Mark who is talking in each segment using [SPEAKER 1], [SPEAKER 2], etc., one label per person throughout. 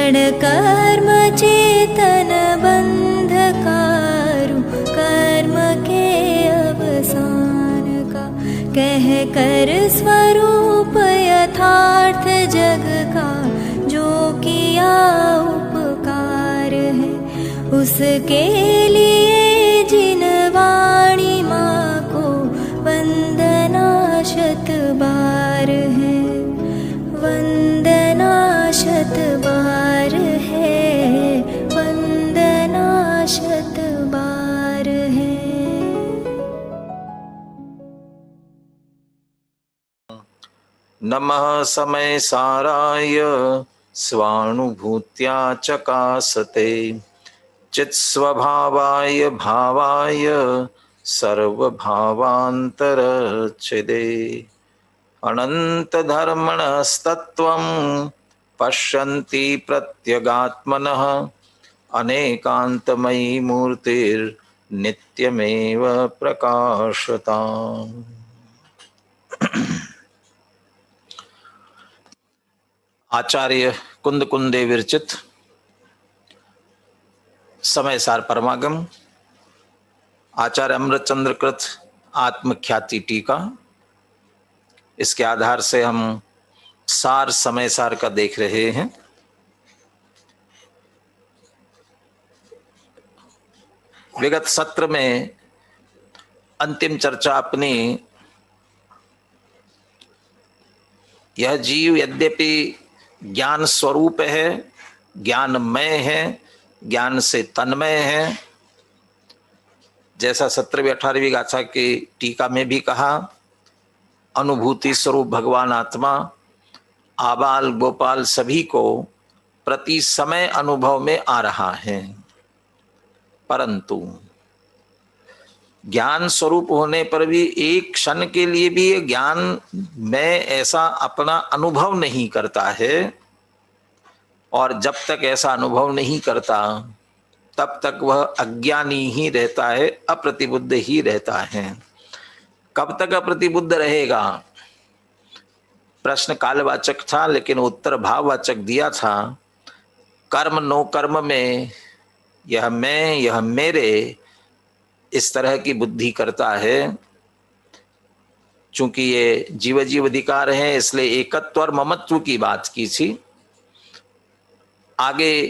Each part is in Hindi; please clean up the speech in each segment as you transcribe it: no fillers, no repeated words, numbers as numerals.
[SPEAKER 1] क्षण कर्म चेतन बंधकारु, कर्म के अवसान का कह कर स्वरूप यथार्थ जग का, जो किया उपकार है उसके लिए जिन वाणी माँ को वंदना शत बार है, वंदना शत बार है, वंदना शत बार है।
[SPEAKER 2] नमः समय साराय स्वानुभूत्या चकासते, चित्स्वभावाय भावाय सर्वभावान्तरच्छिदे, अनंत धर्मणस्तत्त्वं पश्यन्ति प्रत्यगात्मनः, अनेकान्तमयी मूर्तिर्नित्यमेव प्रकाशताम्। आचार्य कुंद कुंदे विरचित समय सार परमागम, आचार्य अमृतचंद्र कृत आत्मख्याति टीका। इसके आधार से हम सार समय सार का देख रहे हैं। विगत सत्र में अंतिम चर्चा अपनी यह जीव यद्यपि ज्ञान स्वरूप है, ज्ञानमय है, ज्ञान से तन्मय है, जैसा 17वीं 18वीं गाथा की टीका में भी कहा, अनुभूति स्वरूप भगवान आत्मा आबाल गोपाल सभी को प्रति समय अनुभव में आ रहा है, परंतु ज्ञान स्वरूप होने पर भी एक क्षण के लिए भी ये ज्ञान में ऐसा अपना अनुभव नहीं करता है। और जब तक ऐसा अनुभव नहीं करता तब तक वह अज्ञानी ही रहता है, अप्रतिबुद्ध ही रहता है। कब तक अप्रतिबुद्ध रहेगा? प्रश्न कालवाचक था लेकिन उत्तर भाववाचक दिया था। कर्म नो कर्म में यह मैं, यह मेरे, इस तरह की बुद्धि करता है। चूंकि ये जीव जीव अधिकार है इसलिए एकत्व और ममत्व की बात की थी। आगे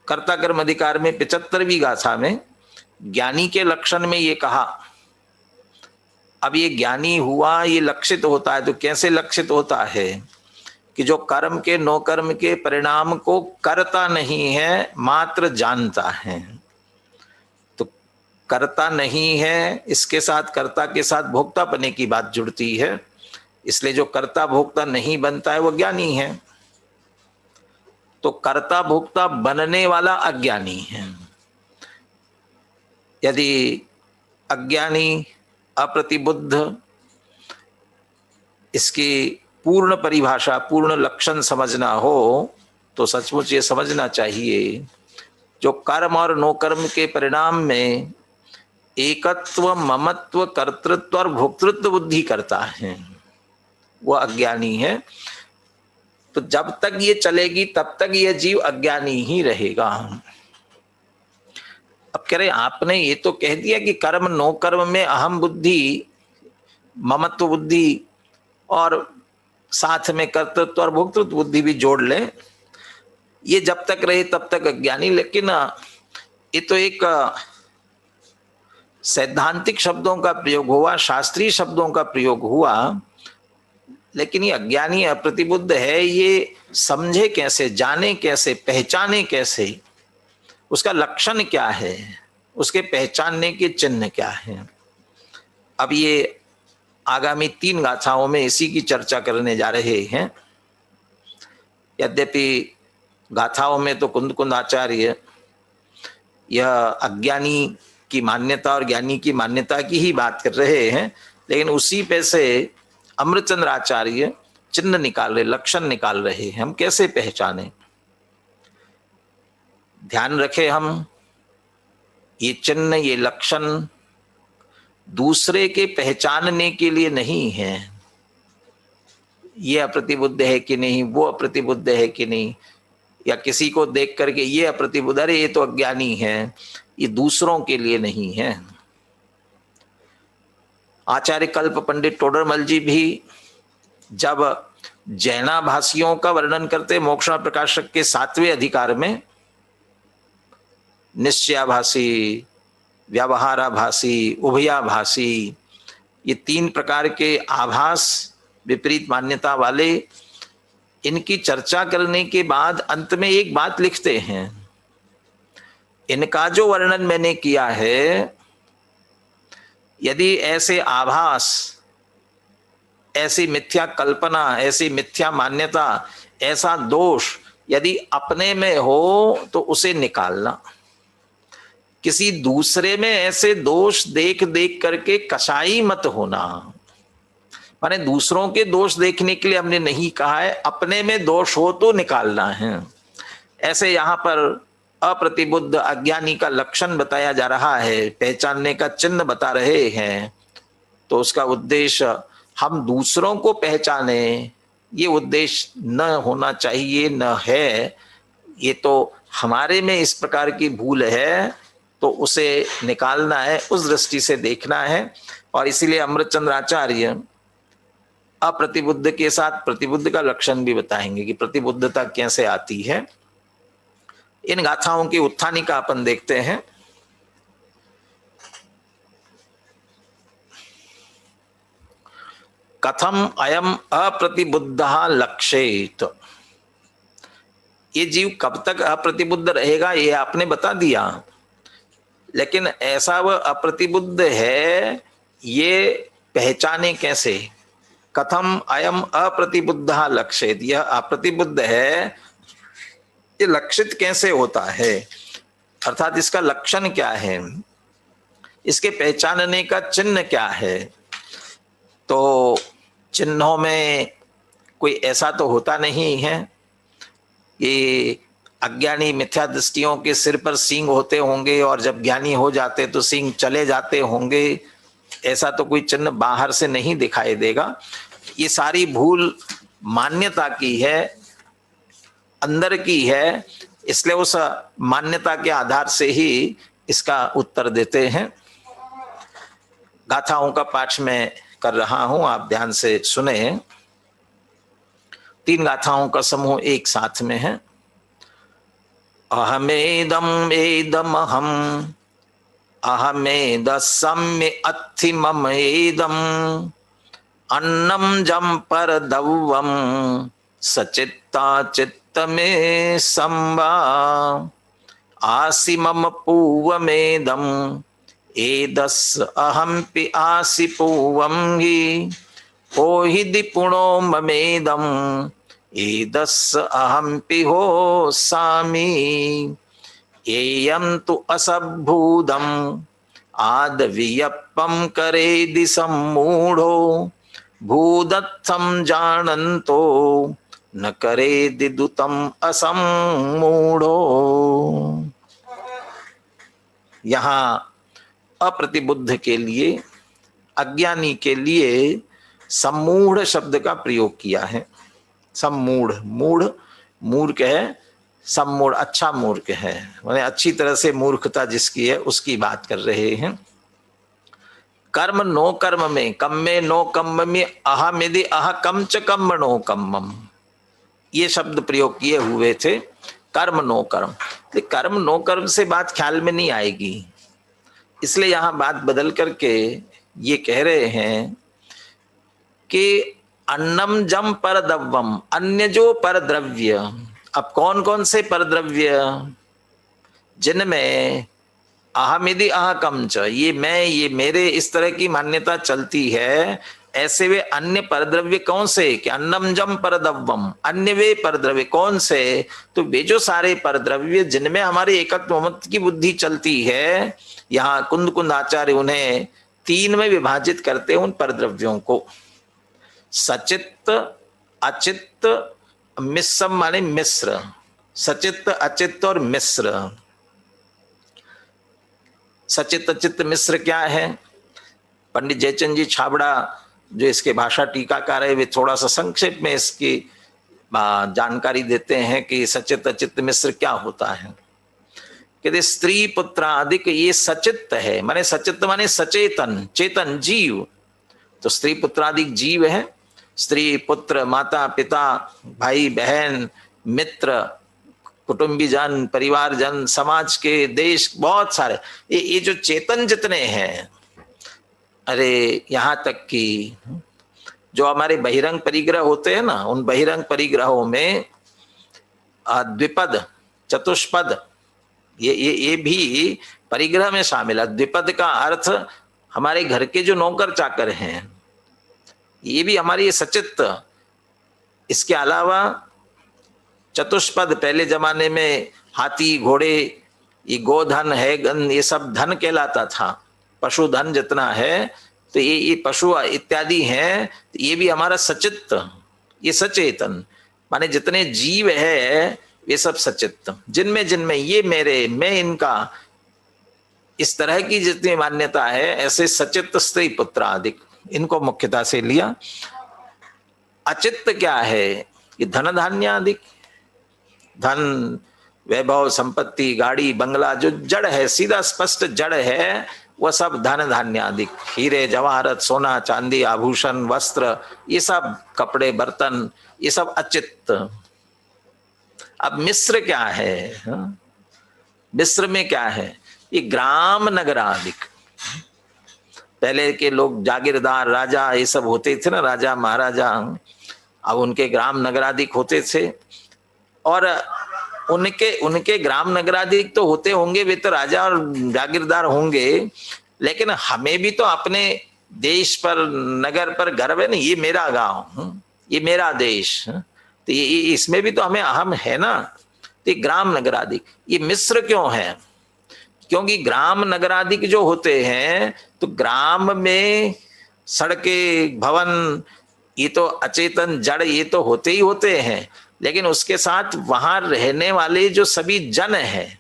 [SPEAKER 2] कर्ता कर्म अधिकार में 75वीं गाथा में ज्ञानी के लक्षण में ये कहा। अब ये ज्ञानी हुआ, ये लक्षित होता है तो कैसे लक्षित होता है कि जो कर्म के नो कर्म के परिणाम को करता नहीं है, मात्र जानता है। तो करता नहीं है, इसके साथ कर्ता के साथ भोक्ता बनने की बात जुड़ती है, इसलिए जो कर्ता भोक्ता नहीं बनता है वो ज्ञानी है। तो कर्ता भोक्ता बनने वाला अज्ञानी है। यदि अज्ञानी अप्रतिबुद्ध, इसकी पूर्ण परिभाषा, पूर्ण लक्षण समझना हो तो सचमुच ये समझना चाहिए जो कर्म और नो कर्म के परिणाम में एकत्व, ममत्व, कर्तृत्व और भोक्तृत्व बुद्धि करता है वो अज्ञानी है। तो जब तक ये चलेगी तब तक ये जीव अज्ञानी ही रहेगा। अब कह रहे आपने ये तो कह दिया कि कर्म नो कर्म में अहम बुद्धि, ममत्व बुद्धि और साथ में कर्तृत्व और भोक्तृत्व बुद्धि भी जोड़ ले, ये जब तक रहे तब तक अज्ञानी। लेकिन ये तो एक सैद्धांतिक शब्दों का प्रयोग हुआ, शास्त्रीय शब्दों का प्रयोग हुआ, लेकिन ये अज्ञानी अप्रतिबुद्ध है, ये समझे कैसे, जाने कैसे, पहचाने कैसे, उसका लक्षण क्या है, उसके पहचानने के चिन्ह क्या है। अब ये आगामी 3 गाथाओं में इसी की चर्चा करने जा रहे हैं। यद्यपि गाथाओं में तो कुंद कुंद आचार्य यह अज्ञानी की मान्यता और ज्ञानी की मान्यता की ही बात कर रहे हैं, लेकिन उसी पे से अमृतचंद्र आचार्य चिन्ह निकाल रहे, लक्षण निकाल रहे हैं। हम कैसे पहचाने? ध्यान रखें, हम ये चिन्ह, ये लक्षण दूसरे के पहचानने के लिए नहीं है। ये अप्रतिबुद्ध है कि नहीं, वो अप्रतिबुद्ध है कि नहीं, या किसी को देख करके ये अप्रतिबुद्ध, अरे ये तो अज्ञानी है, ये दूसरों के लिए नहीं है। आचार्य कल्प पंडित टोडरमल जी भी जब जैनाभाषियों का वर्णन करते मोक्ष प्रकाशक के 7वें अधिकार में, निश्चयाभाषी, व्यवहाराभाषी, उभयाभाषी, ये 3 प्रकार के आभास विपरीत मान्यता वाले, इनकी चर्चा करने के बाद अंत में एक बात लिखते हैं, इनका जो वर्णन मैंने किया है, यदि ऐसे आभास, ऐसी मिथ्या कल्पना, ऐसी मिथ्या मान्यता, ऐसा दोष यदि अपने में हो तो उसे निकालना। किसी दूसरे में ऐसे दोष देख देख करके कसाई मत होना। माने दूसरों के दोष देखने के लिए हमने नहीं कहा है, अपने में दोष हो तो निकालना है। ऐसे यहाँ पर अप्रतिबुद्ध अज्ञानी का लक्षण बताया जा रहा है, पहचानने का चिन्ह बता रहे हैं, तो उसका उद्देश्य हम दूसरों को पहचाने, ये उद्देश्य न होना चाहिए, न है। ये तो हमारे में इस प्रकार की भूल है तो उसे निकालना है, उस दृष्टि से देखना है। और इसीलिए अमृतचंद्र आचार्य अप्रतिबुद्ध के साथ प्रतिबुद्ध का लक्षण भी बताएंगे कि प्रतिबुद्धता कैसे आती है। इन गाथाओं की उत्थानिका अपन देखते हैं। कथम अयम अप्रतिबुद्ध लक्षेत, ये जीव कब तक अप्रतिबुद्ध रहेगा ये आपने बता दिया, लेकिन ऐसा वह अप्रतिबुद्ध है ये पहचाने कैसे? कथम अयम अप्रतिबुद्ध लक्षित, यह अप्रतिबुद्ध है ये लक्षित कैसे होता है, अर्थात इसका लक्षण क्या है, इसके पहचानने का चिन्ह क्या है? तो चिन्हों में कोई ऐसा तो होता नहीं है, ये अज्ञानी मिथ्या दृष्टियों के सिर पर सींग होते होंगे और जब ज्ञानी हो जाते तो सींग चले जाते होंगे, ऐसा तो कोई चिन्ह बाहर से नहीं दिखाई देगा। ये सारी भूल मान्यता की है, अंदर की है, इसलिए उस मान्यता के आधार से ही इसका उत्तर देते हैं। गाथाओं का पाठ मैं कर रहा हूं, आप ध्यान से सुने। 3 गाथाओं का समूह एक साथ में है। अहमेदम एदम हम अहमेद सम्य अत्थि मम एदम अन्नम जम पर दव्वम सचित्ता चित्त में संवा आसि मम पूवमेदम एदस अहम पि आसि पूवम हि ओहि दिपुणो ममेदम एदस अहम पि हो सामी एयम तु असभूदम आदवियप्पम करेदि सम्मूढ़ो भूदत्थम जानन्तो न करेदि दुतम असम्मूढ़ो। यहाँ अप्रतिबुद्ध के लिए, अज्ञानी के लिए सम्मूढ़ शब्द का प्रयोग किया है। सम्मूढ़, मूढ़ मूर्ख है, सम्मूढ़ अच्छा मूर्ख है, माने अच्छी तरह से मूर्खता जिसकी है उसकी बात कर रहे हैं। कर्म नो कर्म में, कम में नो कम में, अहम यदि अह कम च कम नो कम्मम, ये शब्द प्रयोग किए हुए थे। कर्म नो कर्म, कर्म नो कर्म से बात ख्याल में नहीं आएगी, इसलिए यहां बात बदल करके ये कह रहे हैं कि अन्नम जम पर दव्वम, अन्य जो पर द्रव्य। अब कौन कौन से पर द्रव्य? जिनमें अहम यदि अह कम च, ये मैं, ये मेरे, इस तरह की मान्यता चलती है, ऐसे वे अन्य परद्रव्य कौन से? कि अन्नम जम परद्रव्यम, अन्य वे परद्रव्य कौन से? तो वे जो सारे परद्रव्य जिनमें हमारे एकत्व मत की बुद्धि चलती है, यहाँ कुंद कुंद आचार्य उन्हें 3 में विभाजित करते हैं उन परद्रव्यों को। सचित्त, अचित्त, मिश्रम माने मिश्र, सचित्त, अचित्त और मिश्र। सचित्त अचित्त मिश्र क्या है? पंडित जयचंद जी छाबड़ा जो इसके भाषा टीकाकार है, वे थोड़ा सा संक्षेप में इसकी जानकारी देते हैं कि सचित अचित मिश्र क्या होता है। कहते स्त्री पुत्रादिक ये सचित है, माने सचित माने सचेतन, चेतन जीव। तो स्त्री पुत्रादिक जीव है, स्त्री पुत्र माता पिता भाई बहन मित्र कुटुंबी जन परिवार जन समाज के देश बहुत सारे ये जो चेतन जितने हैं, अरे यहाँ तक कि जो हमारे बहिरंग परिग्रह होते हैं ना, उन बहिरंग परिग्रहों में द्विपद चतुष्पद ये भी परिग्रह में शामिल है। द्विपद का अर्थ हमारे घर के जो नौकर चाकर हैं, ये भी हमारी सचित्त। इसके अलावा चतुष्पद, पहले जमाने में हाथी घोड़े ये गोधन है गन ये सब धन कहलाता था, पशुधन जितना है तो ये पशु इत्यादि हैं, तो ये भी हमारा सचित्त, ये सचेतन माने जितने जीव है ये सब सचित्त, जिनमें जिनमें ये मेरे मैं इनका, इस तरह की जितनी मान्यता है ऐसे सचित्त स्त्री पुत्र आदि इनको मुख्यता से लिया। अचित्त क्या है? ये धन धान्य आदि, धन वैभव संपत्ति गाड़ी बंगला जो जड़ है, सीधा स्पष्ट जड़ है, वह सब धन धान्य आदि, हीरे जवाहरत सोना चांदी आभूषण वस्त्र ये सब कपड़े बर्तन ये सब अचित्त। अब मिश्र क्या है? मिश्र में क्या है? ये ग्राम नगरादिक, पहले के लोग जागीरदार राजा ये सब होते थे ना, राजा महाराजा, अब उनके ग्राम नगरादिक होते थे और उनके ग्राम नगरादिक तो होते होंगे, वे तो राजा और जागीरदार होंगे, लेकिन हमें भी तो अपने देश पर नगर पर गर्व है ना, ये मेरा गांव ये मेरा देश, तो ये इसमें भी तो हमें अहम है ना। तो ग्राम नगरादिक ये मिश्र क्यों है? क्योंकि ग्राम नगरादिक जो होते हैं तो ग्राम में सड़कें भवन ये तो अचेतन जड़ ये तो होते ही होते हैं, लेकिन उसके साथ वहां रहने वाले जो सभी जन हैं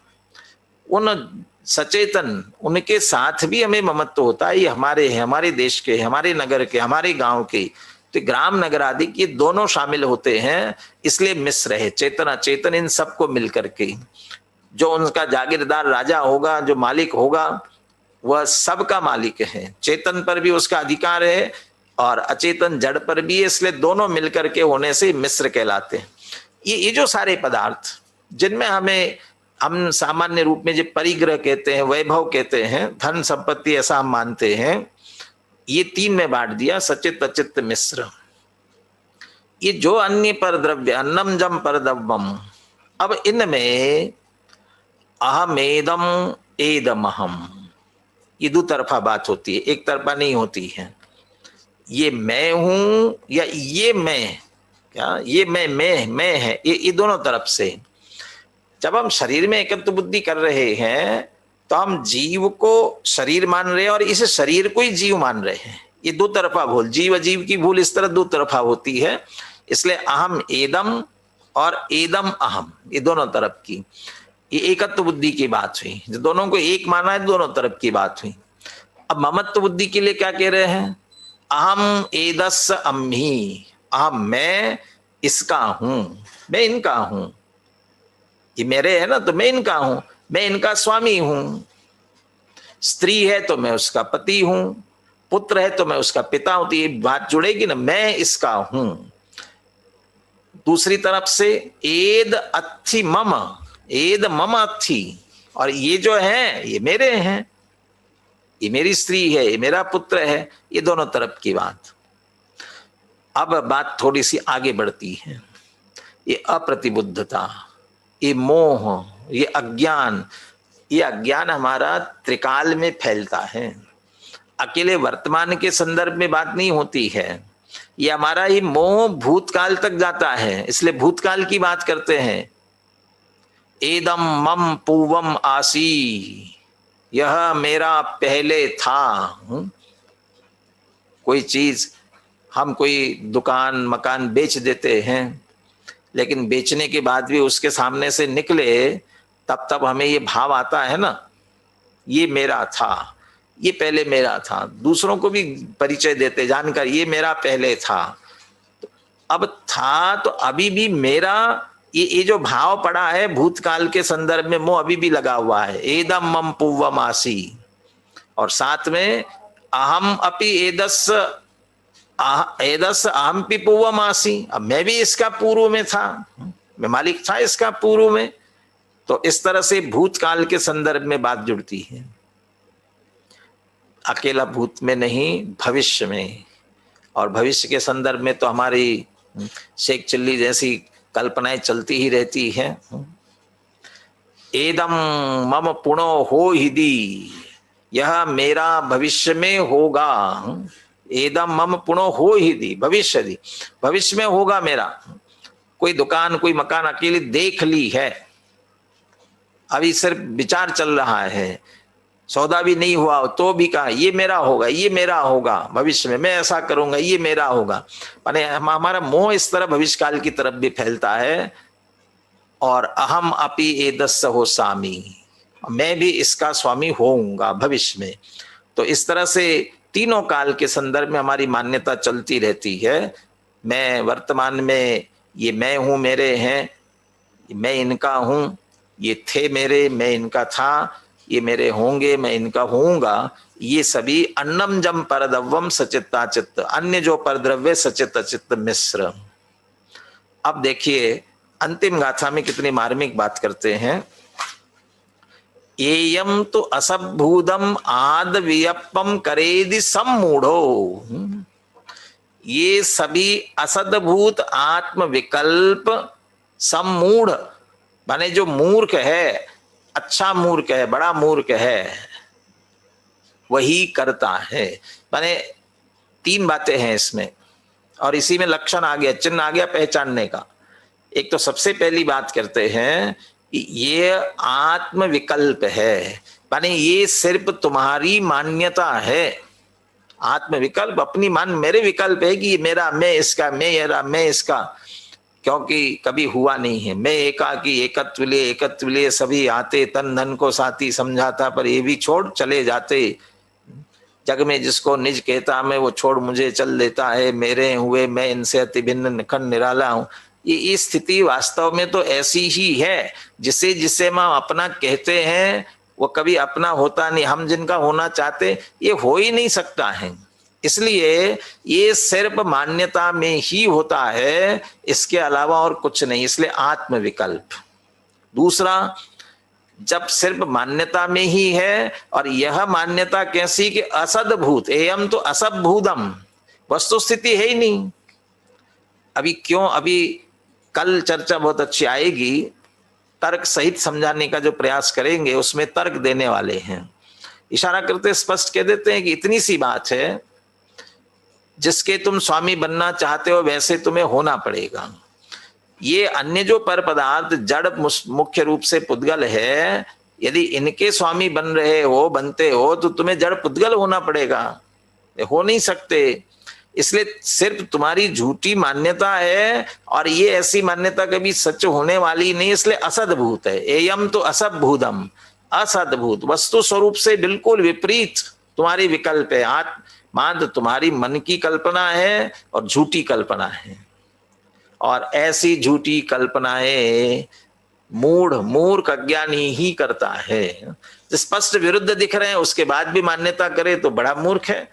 [SPEAKER 2] उन सचेतन उनके साथ भी हमें ममत्व होता है, ये हमारे हैं, हमारे देश के, हमारे नगर के, हमारे गांव के। तो ग्राम नगरादिक ये दोनों शामिल होते हैं, इसलिए मिश्र है, चेतन अचेतन इन सबको मिलकर के। जो उनका जागीरदार राजा होगा, जो मालिक होगा, वह सबका मालिक है, चेतन पर भी उसका अधिकार है और अचेतन जड़ पर भी है, इसलिए दोनों मिलकर के होने से मिश्र कहलाते हैं। ये जो सारे पदार्थ जिनमें हम सामान्य रूप में जो परिग्रह कहते हैं, वैभव कहते हैं, धन संपत्ति ऐसा हम मानते हैं, ये तीन में बांट दिया, सचित अचित मिश्र। ये जो अन्य पर द्रव्य अन्नम जम पर द्रव्यम, अब इनमें अहमेदम एदम अहम, ये दो तरफा बात होती है, एक तरफा नहीं होती है। ये मैं हूं या ये मैं, क्या ये मैं है, ये दोनों तरफ से। जब हम शरीर में एकत्व बुद्धि कर रहे हैं तो हम जीव को शरीर मान रहे हैं और इस शरीर को ही जीव मान रहे हैं, ये दो तरफा भूल, जीव अजीव की भूल इस तरह दो तरफा होती है। इसलिए अहम एदम और एदम अहम ये दोनों तरफ की, ये एकत्व बुद्धि की बात हुई, जो दोनों को एक माना है, दोनों तरफ की बात हुई। अब ममत्व बुद्धि के लिए क्या कह रहे हैं? अहम एदस्य अम्ही, अहम मैं इसका हूं, मैं इनका हूं, ये मेरे है ना तो मैं इनका हूं, मैं इनका स्वामी हूं। स्त्री है तो मैं उसका पति हूं, पुत्र है तो मैं उसका पिता हूं, तो ये बात जुड़ेगी ना, मैं इसका हूं। दूसरी तरफ से एद अथि मम, एद मम अथि, और ये जो है ये मेरे हैं, ये मेरी स्त्री है, ये मेरा पुत्र है, ये दोनों तरफ की बात। अब बात थोड़ी सी आगे बढ़ती है। ये अप्रतिबुद्धता, ये मोह, ये अज्ञान हमारा त्रिकाल में फैलता है, अकेले वर्तमान के संदर्भ में बात नहीं होती है। ये हमारा ही मोह भूतकाल तक जाता है, इसलिए भूतकाल की बात करते हैं। एदम मम पूर्वम आसी, यह मेरा पहले था। कोई चीज हम कोई दुकान मकान बेच देते हैं, लेकिन बेचने के बाद भी उसके सामने से निकले तब हमें ये भाव आता है ना, ये मेरा था, ये पहले मेरा था। दूसरों को भी परिचय देते जानकर ये मेरा पहले था। अब था तो अभी भी मेरा ये जो भाव पड़ा है भूतकाल के संदर्भ में वो अभी भी लगा हुआ है, एदम मम पूर्वम आसी, और साथ में अहम अपि एदस एदस अहम पि पूर्वम आसी, अब मैं भी इसका पूर्व में था, मैं मालिक था इसका पूर्व में। तो इस तरह से भूतकाल के संदर्भ में बात जुड़ती है, अकेला भूत में नहीं भविष्य में, और भविष्य के संदर्भ में तो हमारी शेख चिल्ली जैसी कल्पनाएं चलती ही रहती हैं। एदम मम पुनो हो हिदी, यह मेरा भविष्य में होगा। एदम मम पुनो हो हिदी, भविष्य दी, भविष्य में होगा मेरा। कोई दुकान कोई मकान अकेले देख ली है, अभी सिर्फ विचार चल रहा है, सौदा भी नहीं हुआ तो भी कहा ये मेरा होगा, ये मेरा होगा, भविष्य में मैं ऐसा करूंगा, ये मेरा होगा। माने हमारा मोह इस तरह भविष्य काल की तरफ भी फैलता है। और अहम अपि एदस्य हो स्वामी, मैं भी इसका स्वामी होऊंगा भविष्य में। तो इस तरह से तीनों काल के संदर्भ में हमारी मान्यता चलती रहती है। मैं वर्तमान में ये मैं हूं, मेरे हैं, मैं इनका हूं, ये थे मेरे, मैं इनका था, ये मेरे होंगे, मैं इनका होऊंगा। ये सभी अन्नम जम परद्रव्यम सचित्ता चित्त, अन्य जो परद्रव्य सचित चित्त मिश्र। अब देखिए अंतिम गाथा में कितनी मार्मिक बात करते हैं। एयम तो असभूदम आद वियप्पम करेदि सम्मूढ़ो, ये सभी असदभूत आत्म विकल्प सम्मूढ़, माने जो मूर्ख है, अच्छा मूर्ख है, बड़ा मूर्ख है, वही करता है। माने तीन बातें हैं इसमें, और इसी में लक्षण आ गया, चिन्ह आ गया पहचानने का। एक तो सबसे पहली बात करते हैं ये आत्म विकल्प है, माने ये सिर्फ तुम्हारी मान्यता है। आत्म विकल्प अपनी मान, मेरे विकल्प है कि मेरा, मैं इसका, मैं इसका, क्योंकि कभी हुआ नहीं है। मैं एकाकी एकत्व ले सभी आते, तन धन को साथी समझाता पर ये भी छोड़ चले जाते। जग में जिसको निज कहता मैं वो छोड़ मुझे चल देता है, मेरे हुए मैं इनसे अति भिन्न निखंड निराला हूं। ये स्थिति वास्तव में तो ऐसी ही है, जिसे जिसे हम अपना कहते हैं वो कभी अपना होता नहीं। हम जिनका होना चाहते ये हो ही नहीं सकता है, इसलिए ये सिर्फ मान्यता में ही होता है, इसके अलावा और कुछ नहीं। इसलिए आत्म विकल्प। दूसरा, जब सिर्फ मान्यता में ही है, और यह मान्यता कैसी कि असदभूत, एयम तो असदभूतम, वस्तु स्थिति है ही नहीं। अभी क्यों, अभी कल चर्चा बहुत अच्छी आएगी, तर्क सहित समझाने का जो प्रयास करेंगे उसमें तर्क देने वाले हैं। इशारा करते स्पष्ट कह देते हैं कि इतनी सी बात है, जिसके तुम स्वामी बनना चाहते हो वैसे तुम्हें होना पड़ेगा। ये अन्य जो पर पदार्थ जड़ मुख्य रूप से पुद्गल है, यदि इनके स्वामी बन रहे हो, बनते हो, तो तुम्हें जड़ पुद्गल होना पड़ेगा, हो नहीं सकते। इसलिए सिर्फ तुम्हारी झूठी मान्यता है, और ये ऐसी मान्यता कभी सच होने वाली नहीं, इसलिए असदभूत है। एयम तो असदभूतम, असदभूत, वस्तु स्वरूप से बिल्कुल विपरीत तुम्हारी विकल्प है। मात्र तुम्हारी मन की कल्पना है और झूठी कल्पना है, और ऐसी झूठी कल्पनाएं मूर्ख अज्ञानी ही करता है। स्पष्ट विरुद्ध दिख रहे हैं उसके बाद भी मान्यता करे तो बड़ा मूर्ख है,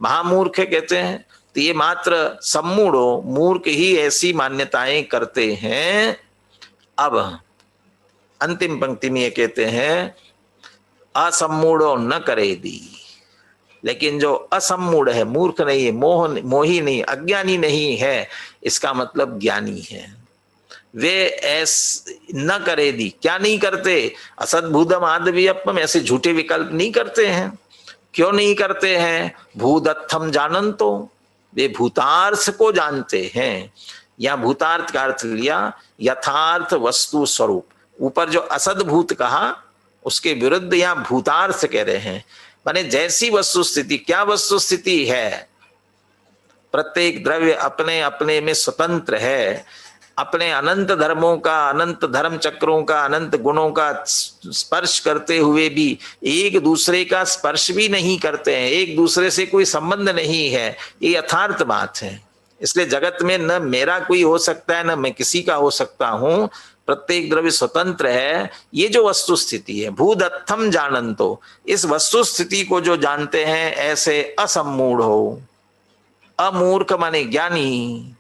[SPEAKER 2] महामूर्ख है कहते हैं। तो ये मात्र सम्मूढ़ो, मूर्ख ही ऐसी मान्यताएं करते हैं। अब अंतिम पंक्ति में ये कहते हैं असम्मूढ़ो न करे दी, लेकिन जो असम्मूढ़ है, मूर्ख नहीं है, मोही नहीं, अज्ञानी नहीं है, इसका मतलब ज्ञानी है, वे ऐसे न करे दी। क्या नहीं करते? असद्भूतम आदवियप्पम, ऐसे झूठे विकल्प नहीं करते हैं। क्यों नहीं करते हैं? भूदत्थम जानंतो, वे भूतार्थ को जानते हैं। या भूतार्थ का अर्थ लिया यथार्थ वस्तु स्वरूप। ऊपर जो असद्भूत कहा उसके विरुद्ध यहाँ भूतार्थ कह रहे हैं, माने जैसी वस्तु स्थिति। क्या वस्तु स्थिति है? प्रत्येक द्रव्य अपने अपने में स्वतंत्र है, अपने अनंत धर्मों का, अनंत धर्म चक्रों का, अनंत गुणों का स्पर्श करते हुए भी एक दूसरे का स्पर्श भी नहीं करते हैं, एक दूसरे से कोई संबंध नहीं है। ये यथार्थ बात है। इसलिए जगत में न मेरा कोई हो सकता है, न मैं किसी का हो सकता हूं, प्रत्येक द्रव्य स्वतंत्र है। ये जो वस्तु स्थिति है, भूदत्थम जानंतो, इस वस्तु स्थिति को जो जानते हैं ऐसे असम्मूढ़ हो, अमूर्ख माने ज्ञानी,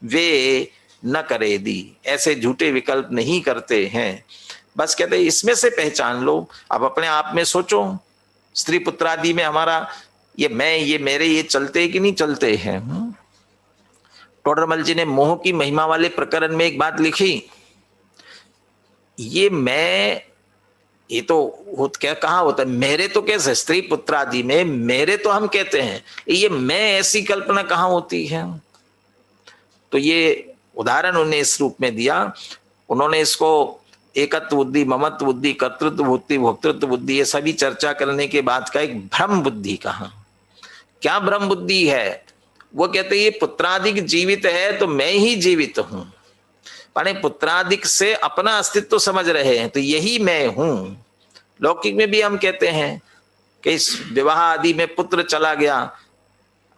[SPEAKER 2] वे न करे दी, ऐसे झूठे विकल्प नहीं करते हैं। बस कहते हैं इसमें से पहचान लो। अब अपने आप में सोचो, स्त्री पुत्र आदि में हमारा ये मैं, ये मेरे, ये चलते कि नहीं चलते हैं? टोडरमल जी ने मोह की महिमा वाले प्रकरण में एक बात लिखी, ये मैं, ये तो क्या कहा होता है, मेरे तो कैसे, स्त्री पुत्र आदि में मेरे तो हम कहते हैं, ये मैं ऐसी कल्पना कहाँ होती है? तो ये उदाहरण उन्होंने इस रूप में दिया। उन्होंने इसको एकत्व बुद्धि, ममत्व बुद्धि, कर्तृत्व बुद्धि, भोक्तृत्व बुद्धि, ये सभी चर्चा करने के बाद का एक भ्रम बुद्धि कहा। क्या भ्रम बुद्धि है? वो कहते हैं ये पुत्रादिक जीवित है तो मैं ही जीवित हूं, माने पुत्रादिक से अपना अस्तित्व समझ रहे हैं, तो यही मैं हूं। लौकिक में भी हम कहते हैं कि इस विवाह आदि में पुत्र चला गया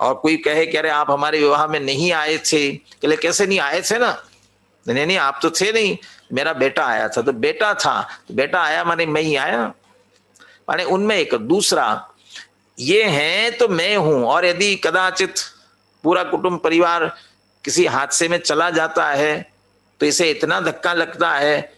[SPEAKER 2] और कोई कहे कि अरे आप हमारे विवाह में नहीं आए थे, कहले कैसे नहीं आए थे ना, नहीं नहीं आप तो थे नहीं, मेरा बेटा आया था। तो बेटा था, तो बेटा आया माने मैं ही आया, माने उनमें एक। दूसरा ये है तो मैं हूं, और यदि कदाचित पूरा कुटुंब परिवार किसी हादसे में चला जाता है तो इसे इतना धक्का लगता है,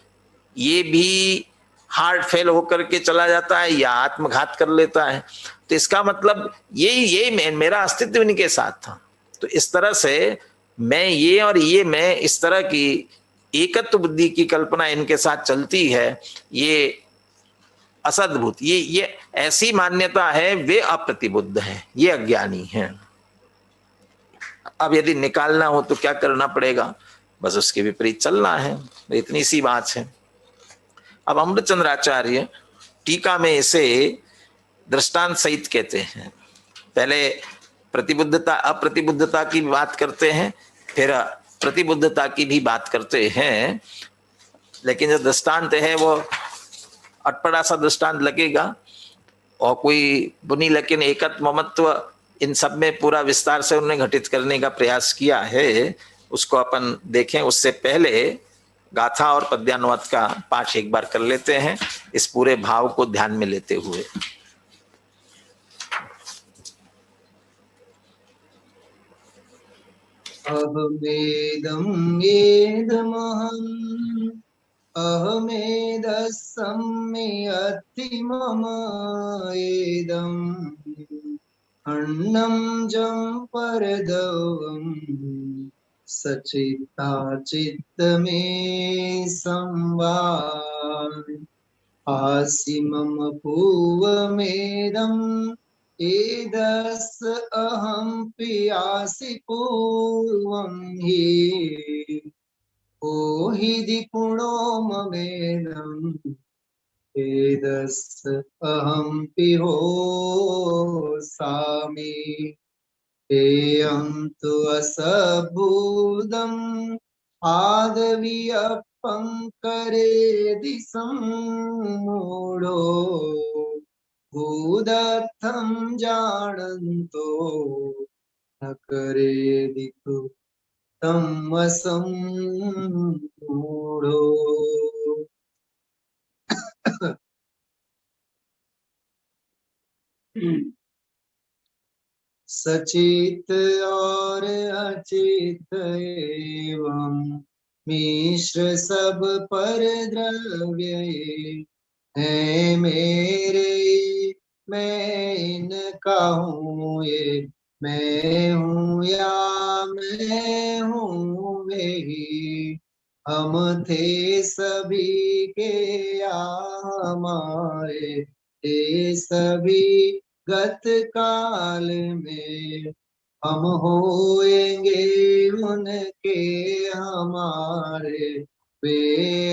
[SPEAKER 2] ये भी हार्ट फेल होकर के चला जाता है या आत्मघात कर लेता है, तो इसका मतलब यही मेरा अस्तित्व इनके साथ था। तो इस तरह से मैं ये और ये मैं, इस तरह की एकत्व बुद्धि की कल्पना इनके साथ चलती है, ये असद्भुत, ये ऐसी मान्यता है, वे अप्रतिबुद्ध हैं, ये अज्ञानी हैं। अब यदि निकालना हो तो क्या करना पड़ेगा? बस उसके विपरीत चलना है, इतनी सी बात है। अब अमृतचंद्राचार्य टीका में इसे दृष्टांत सहित कहते हैं। पहले प्रतिबुद्धता अप्रतिबुद्धता की बात करते हैं, फिर प्रतिबुद्धता की भी बात करते हैं, लेकिन जो दृष्टांत है वो अटपटा सा दृष्टांत लगेगा और कोई बुनी, लेकिन एकत्व ममत्व इन सब में पूरा विस्तार से उन्होंने घटित करने का प्रयास किया है, उसको अपन देखें। उससे पहले गाथा और पद्यानुवाद का पाठ एक बार कर लेते हैं, इस पूरे भाव को ध्यान में लेते हुए।
[SPEAKER 3] अहमेदं येदमहम् अहमेदस्सम्यति मम एदम् अन्नं जं परदवम् सचित्ता चित्तमे संवाद आसि मम पूर्वमेदम् एदस् अहं पियासि पूर्वं हि ओहि दिपुणो ममेदम् एदस् अहं पिहोसामि एयं तु असभूदम् आदवियप्पं करेदि सम्मूढो भूदर्थं जानन्तो न करेदि तम् असम्मूढो। सचित और अचित एवं मिश्र सब पर द्रव्य है मेरे, मैं इनका हूँ, ये मैं हूँ या मैं हूँ वे ही, हम थे सभी के या हमारे थे सभी गत काल में, हम होएंगे उनके हमारे वे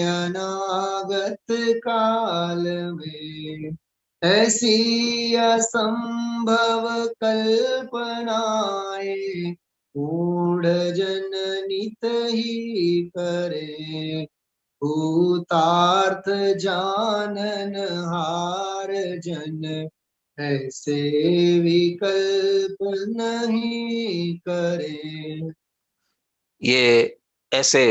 [SPEAKER 3] अनागत काल में। ऐसी असंभव कल्पनाएं मूढ़ जन नित ही करे, भूतार्थ जानन हार जन ऐसे विकल्प नहीं करे।
[SPEAKER 2] ये ऐसे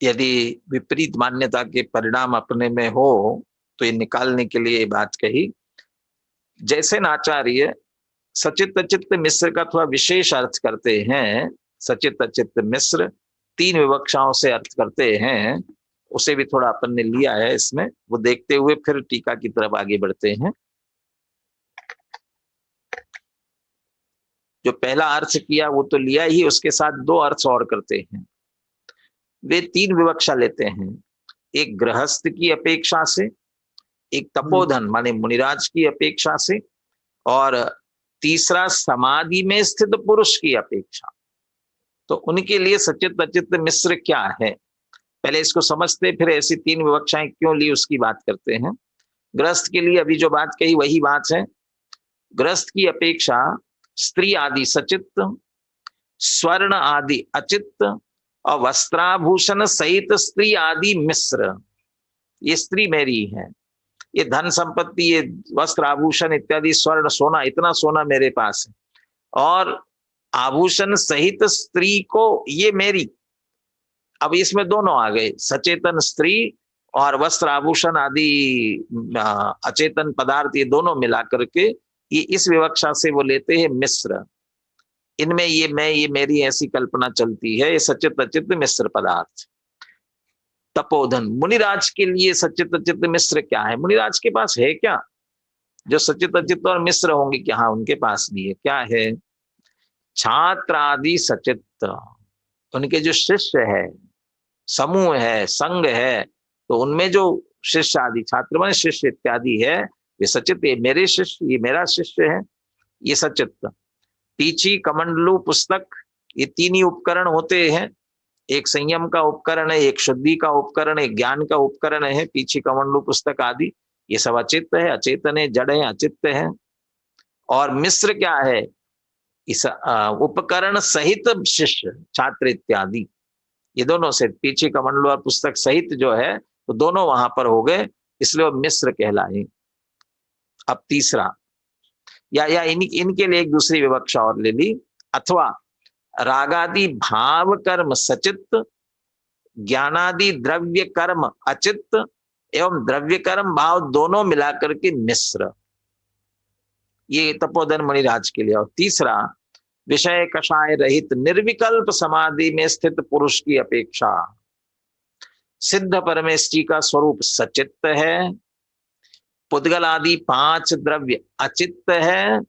[SPEAKER 2] यदि विपरीत मान्यता के परिणाम अपने में हो तो ये निकालने के लिए ये बात कही। जैसे नाचार्य सचित चित्त मिश्र का थोड़ा विशेष अर्थ करते हैं, सचित चित्त मिश्र 3 विवक्षाओं से अर्थ करते हैं, उसे भी थोड़ा अपन ने लिया है इसमें, वो देखते हुए फिर टीका की तरफ आगे बढ़ते हैं। जो पहला अर्थ किया वो तो लिया ही, उसके साथ 2 अर्थ और करते हैं। वे 3 विवक्षा लेते हैं, एक गृहस्थ की अपेक्षा से, एक तपोधन माने मुनिराज की अपेक्षा से, और तीसरा समाधि में स्थित पुरुष की अपेक्षा। तो उनके लिए सचित अचित मिश्र क्या है, पहले इसको समझते फिर ऐसी 3 विवक्षाएं क्यों ली उसकी बात करते हैं। गृहस्थ के लिए अभी जो बात कही वही बात है। गृहस्थ की अपेक्षा स्त्री आदि सचित, स्वर्ण आदि अचित और वस्त्राभूषण सहित स्त्री आदि मिश्र। ये स्त्री मेरी है, ये धन संपत्ति, ये वस्त्र आभूषण इत्यादि, स्वर्ण सोना, इतना सोना मेरे पास है, और आभूषण सहित स्त्री को ये मेरी। अब इसमें दोनों आ गए, सचेतन स्त्री और वस्त्र आभूषण आदि अचेतन पदार्थ, ये दोनों मिला करके ये इस विवक्षा से वो लेते हैं मिश्र। इनमें ये मैं, ये मेरी ऐसी कल्पना चलती है, ये सचित अचित मिश्र पदार्थ। तपोधन मुनिराज के लिए सचित अचित मिश्र क्या है, मुनिराज के पास है क्या जो सचित अचित और मिश्र होंगे? क्या हाँ, उनके पास भी है। क्या है? छात्र आदि सचित, उनके जो शिष्य है, समूह है, संघ है, तो उनमें जो शिष्य आदि, छात्र माने शिष्य इत्यादि है, ये सचित, ये मेरे शिष्य, ये मेरा शिष्य है, ये सचित। पीछी कमंडलू पुस्तक, ये 3 ही उपकरण होते हैं, एक संयम का उपकरण है, एक शुद्धि का उपकरण, एक ज्ञान का उपकरण है। पीछी कमंडलू पुस्तक आदि ये सब अचित है, अचेतन है, जड़ है, अचित है। और मिश्र क्या है? इस उपकरण सहित शिष्य, छात्र इत्यादि, ये दोनों से पीछे कमंडलू और पुस्तक सहित जो है तो दोनों वहां पर हो गए, इसलिए वो मिश्र कहलाए। अब तीसरा या इनके लिए एक दूसरी विवक्षा और ले ली, अथवा रागादि भाव कर्म सचित, ज्ञानादि द्रव्य कर्म अचित एवं द्रव्य कर्म भाव दोनों मिलाकर के मिश्र, ये तपोधन मुनिराज के लिए। और तीसरा विषय कषाय रहित निर्विकल्प समाधि में स्थित पुरुष की अपेक्षा सिद्ध परमेष्टि का स्वरूप सचित है, पुद्गल आदि 5 द्रव्य अचित है,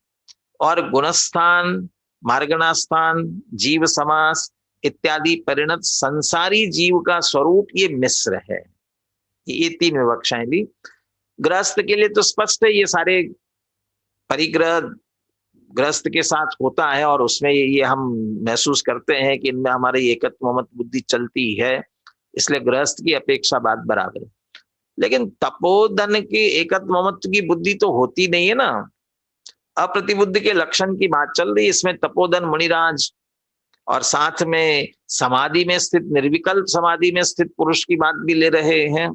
[SPEAKER 2] और गुणस्थान, मार्गणास्थान, जीव समास इत्यादि परिणत संसारी जीव का स्वरूप ये मिश्र है। ये 3 विवक्षाएं ली। गृहस्थ के लिए तो स्पष्ट है, ये सारे परिग्रह गृहस्थ के साथ होता है, और उसमें ये हम महसूस करते हैं कि इनमें हमारी एकत्व मत बुद्धि चलती है, इसलिए गृहस्थ की अपेक्षा बात बराबर है। लेकिन तपोधन की एकत्व ममत्व की बुद्धि तो होती नहीं है ना, अप्रतिबुद्ध के लक्षण की बात चल रही है इसमें। तपोधन मुनिराज और साथ में समाधि में स्थित, निर्विकल्प समाधि में स्थित पुरुष की बात भी ले रहे हैं।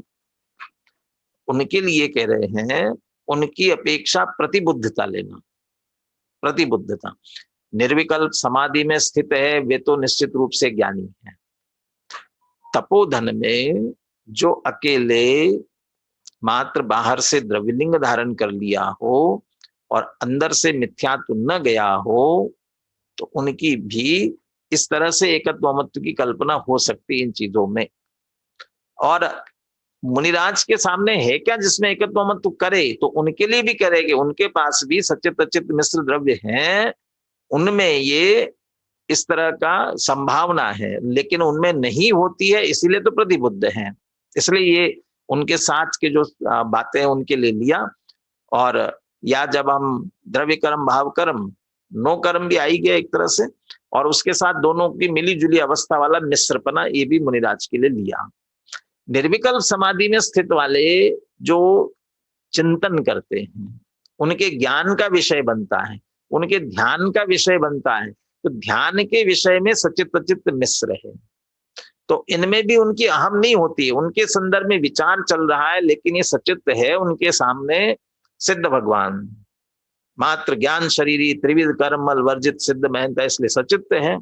[SPEAKER 2] उनके लिए कह रहे हैं उनकी अपेक्षा प्रतिबुद्धता लेना, प्रतिबुद्धता। निर्विकल्प समाधि में स्थित है वे तो निश्चित रूप से ज्ञानी है। तपोधन में जो अकेले मात्र बाहर से द्रव्यलिंग धारण कर लिया हो और अंदर से मिथ्यात्व न गया हो, तो उनकी भी इस तरह से एकत्वमत्व की कल्पना हो सकती है इन चीजों में। और मुनिराज के सामने है क्या जिसमें एकत्वमत्व करे, तो उनके लिए भी करेंगे, उनके पास भी सचित अचित मिश्र द्रव्य हैं, उनमें ये इस तरह का संभावना है, लेकिन उनमें नहीं होती है, इसीलिए तो प्रतिबुद्ध है। इसलिए ये उनके साथ के जो बातें हैं उनके लिए लिया। और या जब हम द्रव्य कर्म भाव कर्म नो कर्म भी आई गया एक तरह से, और उसके साथ दोनों की मिली जुली अवस्था वाला मिश्रपना, ये भी मुनिराज के लिए लिया। निर्विकल्प समाधि में स्थित वाले जो चिंतन करते हैं, उनके ज्ञान का विषय बनता है, उनके ध्यान का विषय बनता है, तो ध्यान के विषय में सचित अचित मिश्र है। तो इनमें भी उनकी अहम नहीं होती है, उनके संदर्भ में विचार चल रहा है, लेकिन ये सचित है उनके सामने सिद्ध भगवान, मात्र ज्ञान शरीरी त्रिविध कर्मल वर्जित सिद्ध महंत, इसलिए सचित है।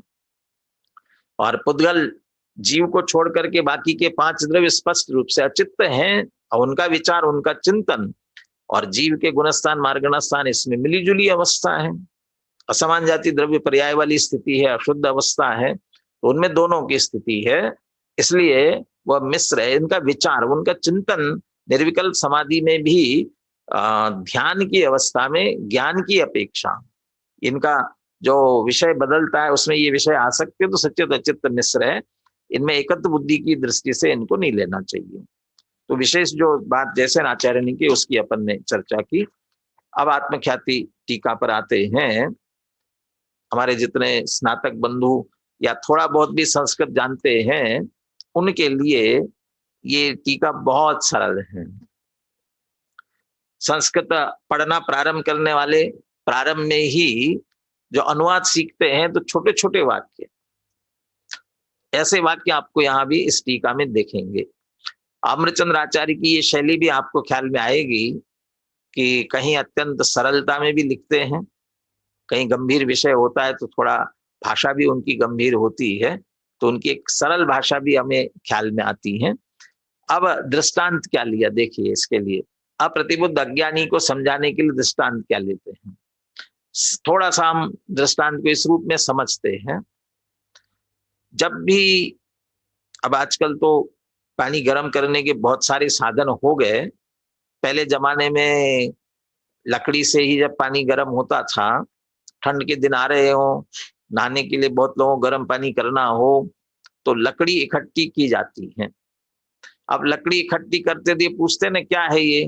[SPEAKER 2] और पुद्गल जीव को छोड़ करके बाकी के 5 द्रव्य स्पष्ट रूप से अचित्त हैं, और उनका विचार, उनका चिंतन और जीव के गुणस्थान मार्गणस्थान इसमें मिली जुली अवस्था है। असमान जाति द्रव्य पर्याय वाली स्थिति है, अशुद्ध अवस्था है, तो उनमें दोनों की स्थिति है, इसलिए वह मिश्र है। इनका विचार, उनका चिंतन निर्विकल्प समाधि में भी ध्यान की अवस्था में ज्ञान की अपेक्षा इनका जो विषय बदलता है उसमें ये विषय आ सकते हैं, तो सचित अचित्त मिश्र है। इनमें एकत्व बुद्धि की दृष्टि से इनको नहीं लेना चाहिए। तो विशेष जो बात जैसे आचार्य ने की उसकी अपन ने चर्चा की। अब आत्मख्याति टीका पर आते हैं। हमारे जितने स्नातक बंधु या थोड़ा बहुत भी संस्कृत जानते हैं उनके लिए ये टीका बहुत सरल है। संस्कृत पढ़ना प्रारंभ करने वाले प्रारंभ में ही जो अनुवाद सीखते हैं तो छोटे छोटे वाक्य, ऐसे वाक्य आपको यहाँ भी इस टीका में देखेंगे। अमृतचंद्र आचार्य की ये शैली भी आपको ख्याल में आएगी कि कहीं अत्यंत सरलता में भी लिखते हैं, कहीं गंभीर विषय होता है तो थोड़ा भाषा भी उनकी गंभीर होती है, तो उनकी एक सरल भाषा भी हमें ख्याल में आती है। अब दृष्टांत क्या लिया देखिए इसके लिए। अप्रतिबुद्ध अज्ञानी को समझाने के लिए दृष्टांत क्या लेते हैं, थोड़ा सा हम दृष्टांत को इस रूप में समझते हैं। जब भी, अब आजकल तो पानी गर्म करने के बहुत सारे साधन हो गए, पहले जमाने में लकड़ी से ही जब पानी गर्म होता था, ठंड के दिन आ रहे हो, नहाने के लिए बहुत लोगों को गर्म पानी करना हो तो लकड़ी इकट्ठी की जाती है। अब लकड़ी इकट्ठी करते थे, पूछते ना क्या है ये,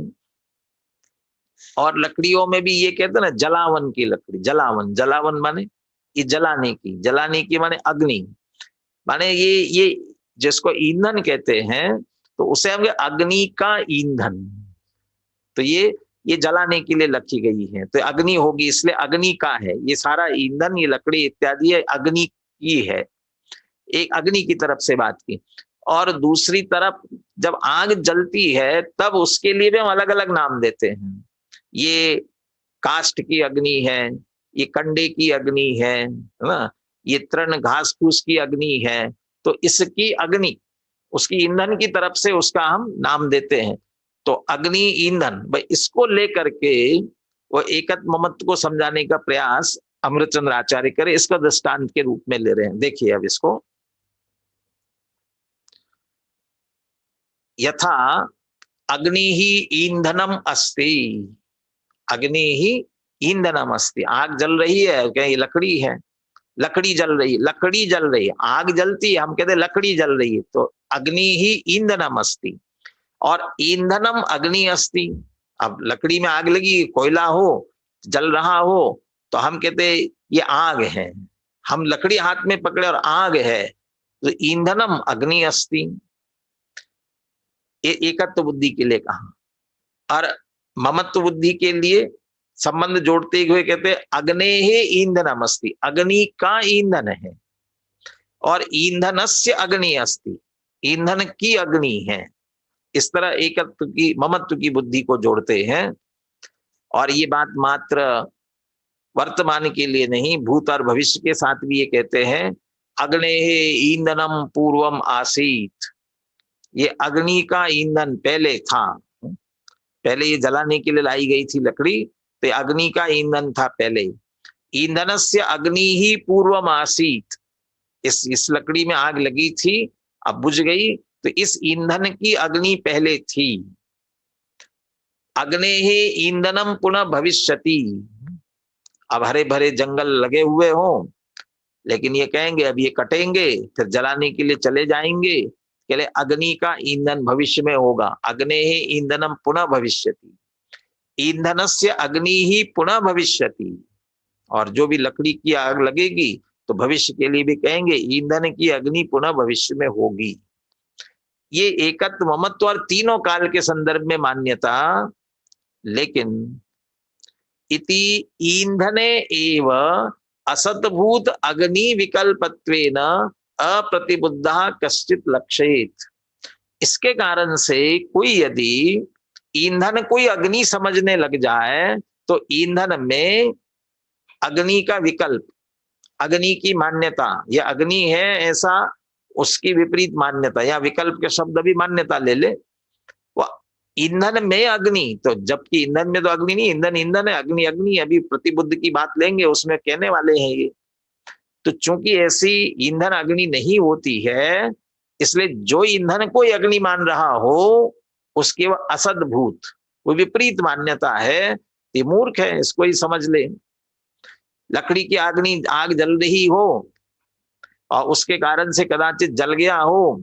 [SPEAKER 2] और लकड़ियों में भी ये कहते ना जलावन की लकड़ी, जलावन, जलावन माने ये जलाने की माने अग्नि, माने ये जिसको ईंधन कहते हैं, तो उसे हम अग्नि का ईंधन, तो ये जलाने के लिए रखी गई है, तो अग्नि होगी, इसलिए अग्नि का है ये सारा ईंधन, ये लकड़ी इत्यादि है अग्नि की है। एक अग्नि की तरफ से बात की। और दूसरी तरफ जब आग जलती है तब उसके लिए भी हम अलग अलग नाम देते हैं। ये काष्ठ की अग्नि है, ये कंडे की अग्नि है ना, ये तृण घास फूस की अग्नि है, तो इसकी अग्नि उसकी ईंधन की तरफ से उसका हम नाम देते हैं। तो अग्नि ईंधन, भाई इसको लेकर के वो एकत्व ममत्व को समझाने का प्रयास अमृतचंद्र आचार्य करे, इसका दृष्टांत के रूप में ले रहे हैं। देखिए अब इसको, यथा अग्नि ही ईंधनम अस्ति, अग्नि ही ईंधनम अस्ति, आग जल रही है, क्या ये लकड़ी है, लकड़ी जल रही है, लकड़ी जल रही है, आग जलती है, हम कहते हैं लकड़ी जल रही है, तो अग्नि ही ईंधनम अस्ति, और ईंधनम अग्नि अस्ति। अब लकड़ी में आग लगी, कोयला हो, जल रहा हो, तो हम कहते ये आग है, हम लकड़ी हाथ में पकड़े और आग है, तो ईंधनम अग्नि अस्ति। ये एकत्व बुद्धि के लिए कहा। और ममत्व बुद्धि के लिए संबंध जोड़ते हुए कहते अग्ने ही ईंधनम अस्ति, अग्नि का ईंधन है, और ईंधनस्य अग्नि अस्ति, ईंधन की अग्नि है। इस तरह एकत्व की ममत्व की बुद्धि को जोड़ते हैं। और ये बात मात्र वर्तमान के लिए नहीं, भूत और भविष्य के साथ भी ये कहते हैं अग्ने ईंधनम पूर्वम आसीत, ये अग्नि का ईंधन पहले था, पहले ये जलाने के लिए लाई गई थी लकड़ी, तो अग्नि का ईंधन था पहले। ईंधनस्य अग्नि ही पूर्वम आसीत, इस लकड़ी में आग लगी थी, अब बुझ गई, तो इस ईंधन की अग्नि पहले थी। अग्ने ही ईंधनम पुनः भविष्यति, अब हरे भरे जंगल लगे हुए हों, लेकिन ये कहेंगे अब ये कटेंगे, फिर जलाने के लिए चले जाएंगे, कहले अग्नि का ईंधन भविष्य में होगा। अग्ने ही ईंधनम पुनः भविष्यति, ईंधनस्य अग्नि ही पुनः भविष्यति, और जो भी लकड़ी की आग लगेगी तो भविष्य के लिए भी कहेंगे ईंधन की अग्नि पुनः भविष्य में होगी। ये एकत्व ममत्व और तीनों काल के संदर्भ में मान्यता। लेकिन इति ईंधने एव असतभूत अग्नि विकल्पत्वेन अप्रतिबुद्धा कश्चित लक्षेत, इसके कारण से कोई यदि ईंधन कोई अग्नि समझने लग जाए तो ईंधन में अग्नि का विकल्प अग्नि की मान्यता, यह अग्नि है ऐसा उसकी विपरीत मान्यता, या विकल्प के शब्द भी मान्यता ले ले। वो ईंधन में अग्नि, तो जबकि ईंधन में तो अग्नि नहीं, ईंधन ईंधन है, अग्नि अग्नि। अभी प्रतिबुद्ध की बात लेंगे, उसमें कहने वाले हैं ये। तो चूंकि ऐसी ईंधन अग्नि नहीं होती है, इसलिए जो ईंधन कोई अग्नि मान रहा हो उसकी वह असदभूत, वो विपरीत मान्यता है, ये मूर्ख है, इसको ही समझ ले। लकड़ी की अग्नि, आग जल रही हो और उसके कारण से कदाचित जल गया हो,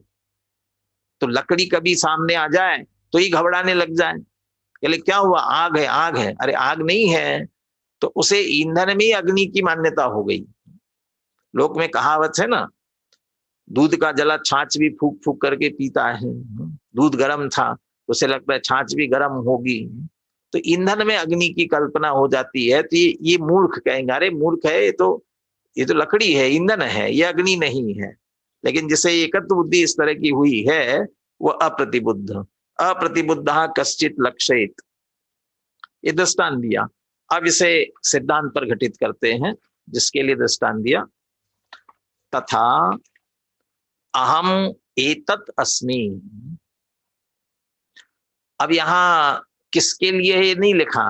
[SPEAKER 2] तो लकड़ी कभी सामने आ जाए तो ही घबराने लग जाए, कहले क्या हुआ, आग है आग है, अरे आग नहीं है, तो उसे ईंधन में अग्नि की मान्यता हो गई। लोक में कहावत है ना, दूध का जला छाछ भी फूक फूक करके पीता है। दूध गर्म था तो उसे लगता है छाछ भी गर्म होगी, तो ईंधन में अग्नि की कल्पना हो जाती है। तो ये मूर्ख कहेंगे, अरे मूर्ख है, ये तो लकड़ी है, ईंधन है, ये अग्नि नहीं है। लेकिन जिसे एकत्व बुद्धि इस तरह की हुई है वो अप्रतिबुद्ध। अप्रतिबुद्ध कश्चित लक्षित, ये दृष्टांत दिया। अब इसे सिद्धांत पर घटित करते हैं, जिसके लिए दृष्टांत दिया। तथा अहम एतत् अस्मि। अब यहां किसके लिए ये नहीं लिखा,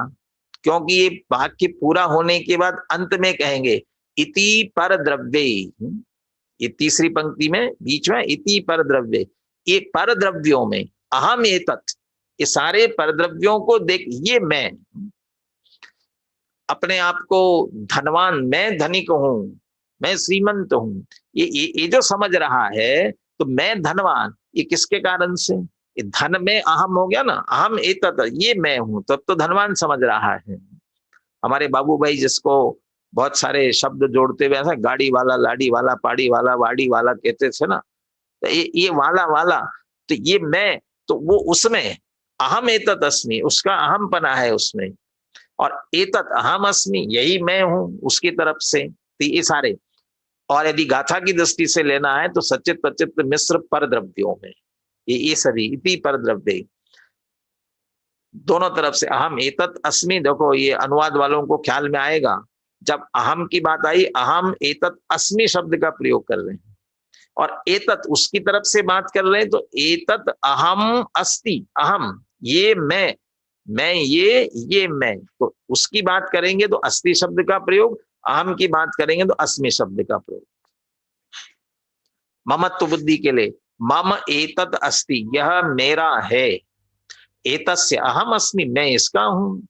[SPEAKER 2] क्योंकि ये वाक्य पूरा होने के बाद अंत में कहेंगे इति पर द्रव्ये, ये तीसरी पंक्ति में बीच में इति पर द्रव्ये, ये पर द्रव्यों में अहम एतत्, ये सारे पर द्रव्यों को देख, ये मैं अपने आप को धनवान, मैं धनिक हूं, मैं श्रीमंत हूं, ये जो समझ रहा है, तो मैं धनवान, ये किसके कारण से, ये धन में अहम हो गया ना, अहम एतत्, ये मैं हूं, तब तो धनवान समझ रहा है। हमारे बाबू भाई जिसको बहुत सारे शब्द जोड़ते हुए ऐसा गाड़ी वाला, लाड़ी वाला, पाड़ी वाला, वाड़ी वाला कहते थे ना, तो ये वाला वाला, तो ये मैं, तो वो उसमें अहम एतत् अस्मि, उसका अहमपना है उसमें, और एतत् अहम अस्मि, यही मैं हूं उसकी तरफ से। तो ये सारे, और यदि गाथा की दृष्टि से लेना है तो सचित प्रचित मिश्र पर द्रव्यों में, ये सभी इति पर द्रव्य, दोनों तरफ से अहम एतत् अस्मि। देखो ये अनुवाद वालों को ख्याल में आएगा, जब अहम की बात आई, अहम एतत् अस्मि शब्द का प्रयोग कर रहे हैं, और एतत् उसकी तरफ से बात कर रहे हैं, तो एतत् अहम अस्ति, अहम ये मैं ये मैं, तो उसकी बात करेंगे तो अस्ति शब्द का प्रयोग, अहम की बात करेंगे तो अस्मि शब्द का प्रयोग। ममत्व बुद्धि के लिए मम एतत् अस्ति, यह मेरा है, एतस्य अहम अस्मि, मैं इसका हूं,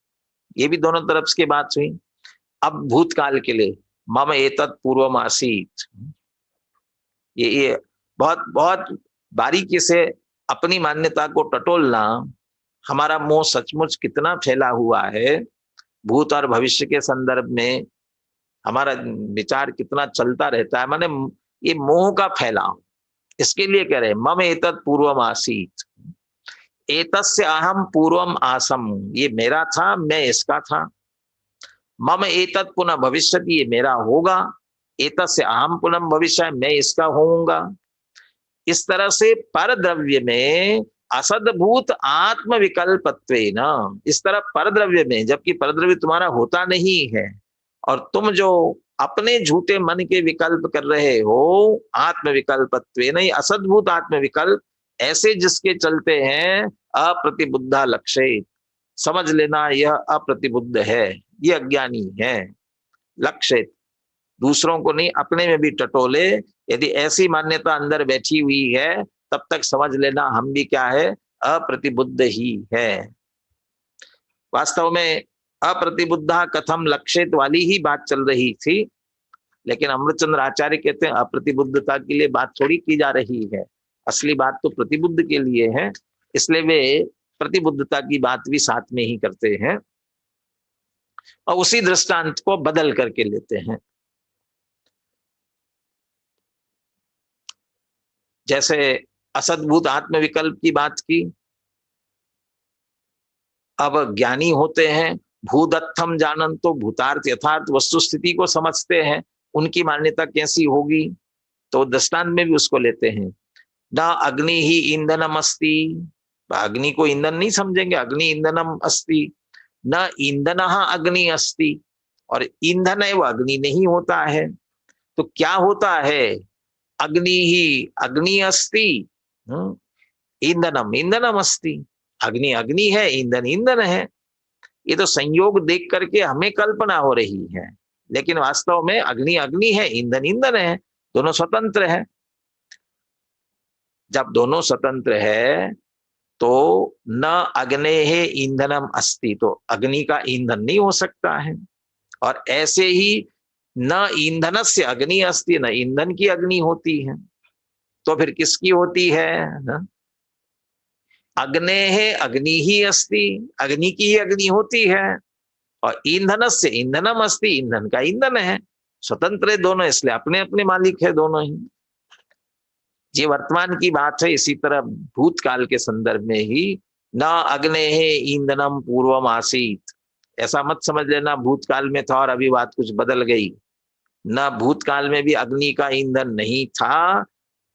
[SPEAKER 2] ये भी दोनों तरफ की बात हुई। अब भूतकाल के लिए मम एतत् पूर्वम आसीत्, ये बहुत बहुत बारीकी से अपनी मान्यता को टटोलना, हमारा मोह सचमुच कितना फैला हुआ है, भूत और भविष्य के संदर्भ में हमारा विचार कितना चलता रहता है, माने ये मोह का फैलाव, इसके लिए कह रहे हैं मम एतत् पूर्वम आसीत्, एतस्य अहम पूर्वम आसम, ये मेरा था, मैं इसका था। मम एतत् पुनः भविष्यति, ये मेरा होगा, एतस्य अहम पुनः भविष्य, मैं इसका होऊंगा। इस तरह से पर द्रव्य में असदभूत आत्म विकल्पत्वेन, इस तरह पर द्रव्य में, जबकि पर द्रव्य तुम्हारा होता नहीं है, और तुम जो अपने झूठे मन के विकल्प कर रहे हो, आत्म विकल्पत्वेन, असदभूत आत्म विकल्प, ऐसे जिसके चलते हैं अप्रतिबुद्धा लक्षित, समझ लेना यह अप्रतिबुद्ध है, ये अज्ञानी है। लक्षित, दूसरों को नहीं, अपने में भी टटोले, यदि ऐसी मान्यता अंदर बैठी हुई है तब तक समझ लेना हम भी क्या है, अप्रतिबुद्ध ही है। वास्तव में अप्रतिबुद्धा कथम लक्षित वाली ही बात चल रही थी, लेकिन अमृतचंद्र आचार्य कहते हैं अप्रतिबुद्धता के लिए बात थोड़ी की जा रही है, असली बात तो प्रतिबुद्ध के लिए है, इसलिए वे प्रतिबुद्धता की बात भी साथ में ही करते हैं और उसी दृष्टांत को बदल करके लेते हैं। जैसे असद्भूत आत्म विकल्प की बात की, अब ज्ञानी होते हैं, भूदत्थम जानन, तो भूतार्थ यथार्थ वस्तु स्थिति को समझते हैं, उनकी मान्यता कैसी होगी, तो दृष्टांत में भी उसको लेते हैं। न अग्नि ही ईंधनम अस्ति, अग्नि को ईंधन नहीं समझेंगे, अग्नि ईंधनम अस्ति, न ईंधन अग्नि अस्ति, और ईंधन है वो अग्नि नहीं होता है। तो क्या होता है? अग्नि ही अग्नि अस्ति, ईंधनम ईंधनम अस्ति। अग्नि अग्नि है, ईंधन ईंधन है। ये तो संयोग देख करके हमें कल्पना हो रही है, लेकिन वास्तव में अग्नि अग्नि है, ईंधन ईंधन है, दोनों स्वतंत्र है। जब दोनों स्वतंत्र है तो न अग्नेः ईंधनम अस्ति, तो अग्नि का ईंधन नहीं हो सकता है। और ऐसे ही न ईंधनस्य अग्नि अस्ति, न ईंधन की अग्नि होती है। तो फिर किसकी होती है? अग्नेः अग्नि ही अस्ति, अग्नि की ही अग्नि होती है। और ईंधनस्य ईंधनम अस्ति, ईंधन का ईंधन है। स्वतंत्र है दोनों, इसलिए अपने अपने मालिक है दोनों ही। ये वर्तमान की बात है। इसी तरह भूतकाल के संदर्भ में ही न अग्नेः ईंधनम पूर्वम आसीत, ऐसा मत समझ लेना भूतकाल में था और अभी बात कुछ बदल गई। न भूतकाल में भी अग्नि का ईंधन नहीं था,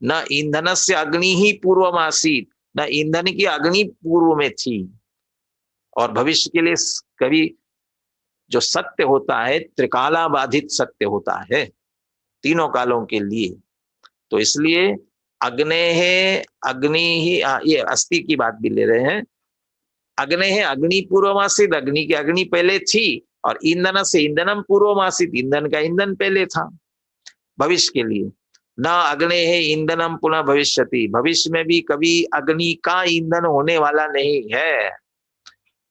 [SPEAKER 2] न ईंधनस्य अग्नि ही पूर्वम आसीत, न ईंधन की अग्नि पूर्व में थी। और भविष्य के लिए कभी जो सत्य होता है त्रिकाला बाधित सत्य होता है, तीनों कालों के लिए। तो इसलिए अग्नेः अग्नि ही, ये अस्थि की बात भी ले रहे हैं। अग्नेः अग्नि पूर्वमासित, अग्नि की अग्नि पहले थी। और ईंधन से ईंधनम पूर्वमासित, ईंधन का ईंधन पहले था भविष्य के लिए। न अग्नेः ईंधनम पुनः भविष्यति, भविष्य में भी कभी अग्नि का ईंधन होने वाला नहीं है।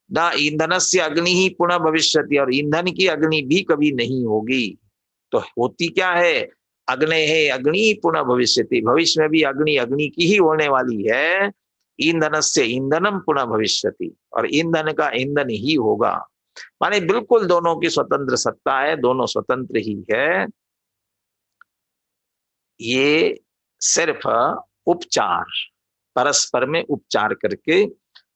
[SPEAKER 2] न ईंधनस्य अग्नि ही पुनः भविष्यति, और ईंधन की अग्नि भी कभी नहीं होगी। तो होती क्या है? अग्नेः अग्नि पुनः भविष्यति, भविष्य में भी अग्नि अग्नि की ही होने वाली है। ईंधनस्य ईंधनम पुनः भविष्यति, और ईंधन का ईंधन ही होगा। माने बिल्कुल दोनों की स्वतंत्र सत्ता है, दोनों स्वतंत्र ही है। ये सिर्फ उपचार, परस्पर में उपचार करके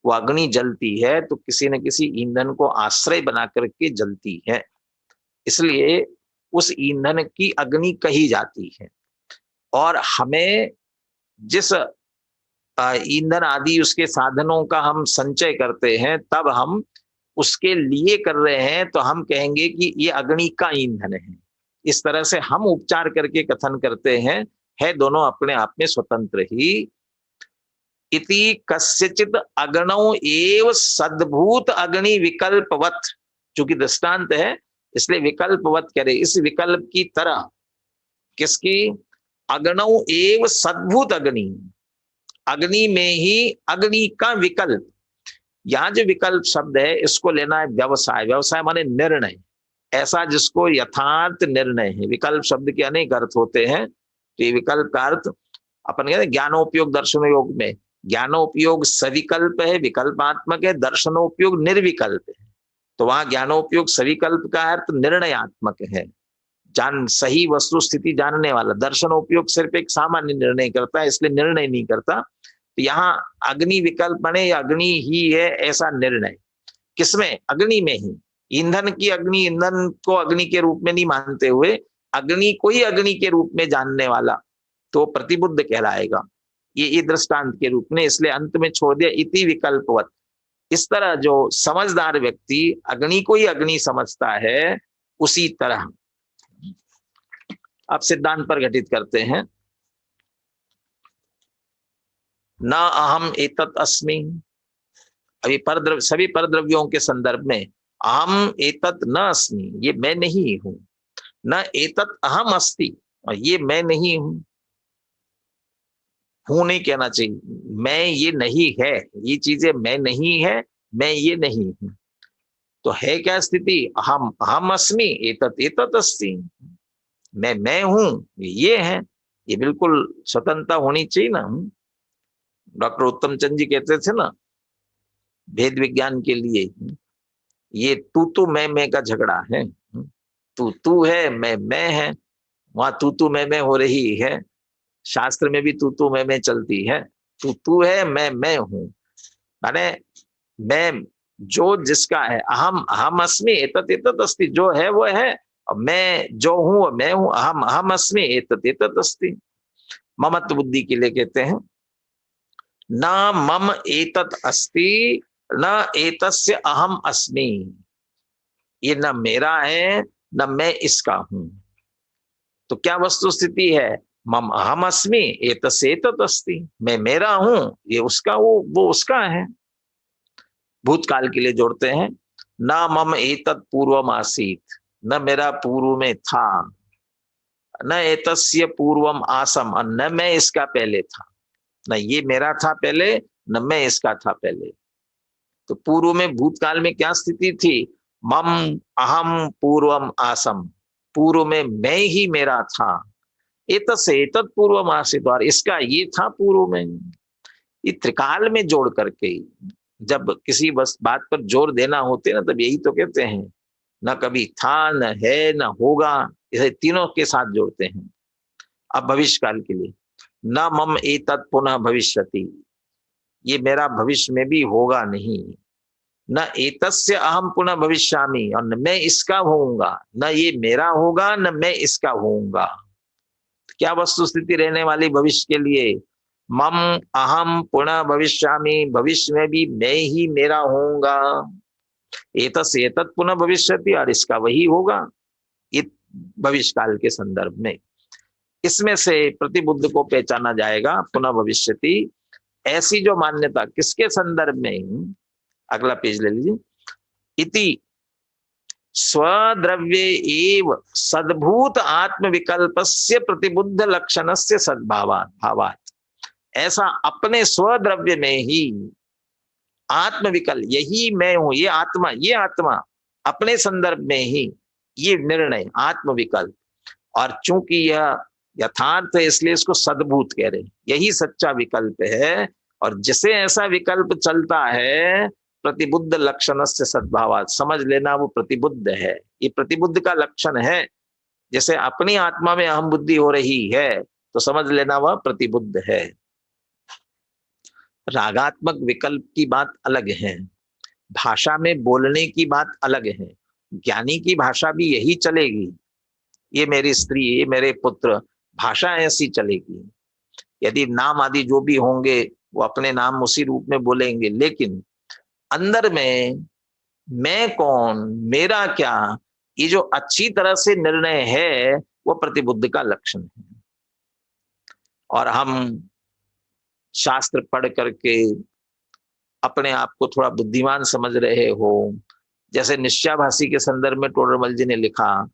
[SPEAKER 2] वो अग्नि जलती है तो किसी न किसी ईंधन को आश्रय बना करके जलती है, इसलिए उस ईंधन की अग्नि कही जाती है। और हमें जिस ईंधन आदि उसके साधनों का हम संचय करते हैं, तब हम उसके लिए कर रहे हैं तो हम कहेंगे कि ये अग्नि का ईंधन है। इस तरह से हम उपचार करके कथन करते हैं, है दोनों अपने आप में स्वतंत्र ही। इति कस्यचित अग्नौ एव सद्भूत अग्नि विकल्पवत, चूंकि दृष्टांत है इसलिए विकल्पवत करे, इस विकल्प की तरह। किसकी? अग्नौ एव सद्भूत अग्नि, अग्नि में ही अग्नि का विकल्प। यहां जो विकल्प शब्द है इसको लेना है व्यवसाय, व्यवसाय माने निर्णय, ऐसा जिसको यथार्थ निर्णय है। विकल्प शब्द के अनेक अर्थ होते हैं, तो ये विकल्प का अर्थ अपन कहते हैं ज्ञानोपयोग दर्शन योग में, ज्ञानोपयोग सविकल्प है, विकल्पात्मक है, दर्शनोपयोग निर्विकल्प है। तो वहां ज्ञानोपयोग सविकल्प का अर्थ निर्णयात्मक है, जान सही वस्तु स्थिति जानने वाला। दर्शनोपयोग सिर्फ एक सामान्य निर्णय करता है, इसलिए निर्णय नहीं करता। तो यहाँ अग्नि विकल्प बने या अग्नि ही है ऐसा निर्णय, किसमें? अग्नि में ही। ईंधन की अग्नि, ईंधन को अग्नि के रूप में नहीं मानते हुए अग्नि को ही अग्नि के रूप में जानने वाला तो प्रतिबुद्ध कहलाएगा। ये दृष्टांत के रूप में, इसलिए अंत में छोड़ दिया इति विकल्पवत। इस तरह जो समझदार व्यक्ति अग्नि को ही अग्नि समझता है, उसी तरह अब सिद्धांत पर घटित करते हैं। न अहम एतत् अस्मि, अभी परद्रव्य, सभी परद्रव्यों के संदर्भ में अहम एतत् न अस्मि, ये मैं नहीं हूं। न एतत् अहम अस्ति, और ये मैं नहीं हूं। हूं नहीं कहना चाहिए, मैं ये नहीं है, ये चीजें मैं नहीं है, मैं ये नहीं हूं। तो है क्या स्थिति? अहम अहम अस्मि एतत् एतत् अस्ति, मैं हूं, ये है। ये बिल्कुल स्वतंत्रता होनी चाहिए ना। डॉक्टर उत्तम चंद जी कहते थे ना, भेद विज्ञान के लिए ये तू मैं का झगड़ा है। तू है, मैं है, वहां तू मैं हो रही है। शास्त्र में भी तू मैं चलती है। तू है, मैं हूं, माने मैं जो जिसका है। अहम अहम अस्मि एतत् एतत् अस्ति, जो है वो है, और मैं जो हूं मैं हूं। अहम अहम अस्मि एतत् एतत् अस्ति। ममत्व बुद्धि के लिए कहते हैं न मम एतत् अस्ति न एतस्य अहम अस्मि, ये न मेरा है न मैं इसका हूं। तो क्या वस्तु स्थिति है? मम अहम अस्मि एतसेतत् अस्ति, मैं मेरा हूं, ये उसका, वो उसका है। भूतकाल के लिए जोड़ते हैं, न मम एतत् पूर्वम आसीत, न मेरा पूर्व में था, न एतस्य पूर्वम आसम, और न मैं इसका पहले था। न ये मेरा था पहले, न मैं इसका था पहले। तो पूर्व में, भूतकाल में क्या स्थिति थी? मम अहम पूर्वम आसम, पूर्व में मैं ही मेरा था। एतस्य एतत् पूर्वम आसीत, और इसका ये था पूर्व में। ये त्रिकाल में जोड़ करके जब किसी बात पर जोर देना होते ना, तब यही तो कहते हैं, न कभी था, न है, न होगा, इसे तीनों के साथ जोड़ते हैं। अब भविष्य काल के लिए, न मम एतत् पुनः भविष्यति, ये मेरा भविष्य में भी होगा नहीं। न एतस्य अहम पुनः भविष्यामि, और न मैं इसका होऊंगा, न ये मेरा होगा, न मैं इसका होऊंगा। क्या वस्तु स्थिति रहने वाली भविष्य के लिए? मम अहम पुनः भविष्यामि, भविष्य में भी मैं ही मेरा होऊंगा। एतस्य एतत् पुनः भविष्यति, और इसका वही होगा, ये भविष्य काल के संदर्भ में। इसमें से प्रतिबुद्ध को पहचाना जाएगा पुनः भविष्यति। ऐसी जो मान्यता किसके संदर्भ में? अगला पेज ले लीजिए। इति स्वद्रव्ये एव सद्भूत आत्म विकल्पस्य प्रतिबुद्ध लक्षणस्य सद्भावात् भावात्, ऐसा अपने स्वद्रव्य में ही आत्म विकल्प, यही मैं हूं, ये आत्मा अपने संदर्भ में ही ये निर्णय आत्म विकल्प, और चूंकि यह यथार्थ है इसलिए इसको सद्भूत कह रहे हैं, यही सच्चा विकल्प है। और जिसे ऐसा विकल्प चलता है, प्रतिबुद्ध लक्षण से सद्भावात्, समझ लेना वो प्रतिबुद्ध है, ये प्रतिबुद्ध का लक्षण है। जैसे अपनी आत्मा में अहम बुद्धि हो रही है तो समझ लेना वह प्रतिबुद्ध है। रागात्मक विकल्प की बात अलग है, भाषा में बोलने की बात अलग है। ज्ञानी की भाषा भी यही चलेगी, ये मेरी स्त्री, ये मेरे पुत्र, भाषा ऐसी चलेगी। यदि नाम आदि जो भी होंगे वो अपने नाम उसी रूप में बोलेंगे, लेकिन अंदर में मैं कौन, मेरा क्या, ये जो अच्छी तरह से निर्णय है वो प्रतिबुद्ध का लक्षण है। और हम शास्त्र पढ़ करके अपने आप को थोड़ा बुद्धिमान समझ रहे हो, जैसे निश्चयाभासी के संदर्भ में टोडरमल जी ने लिखा,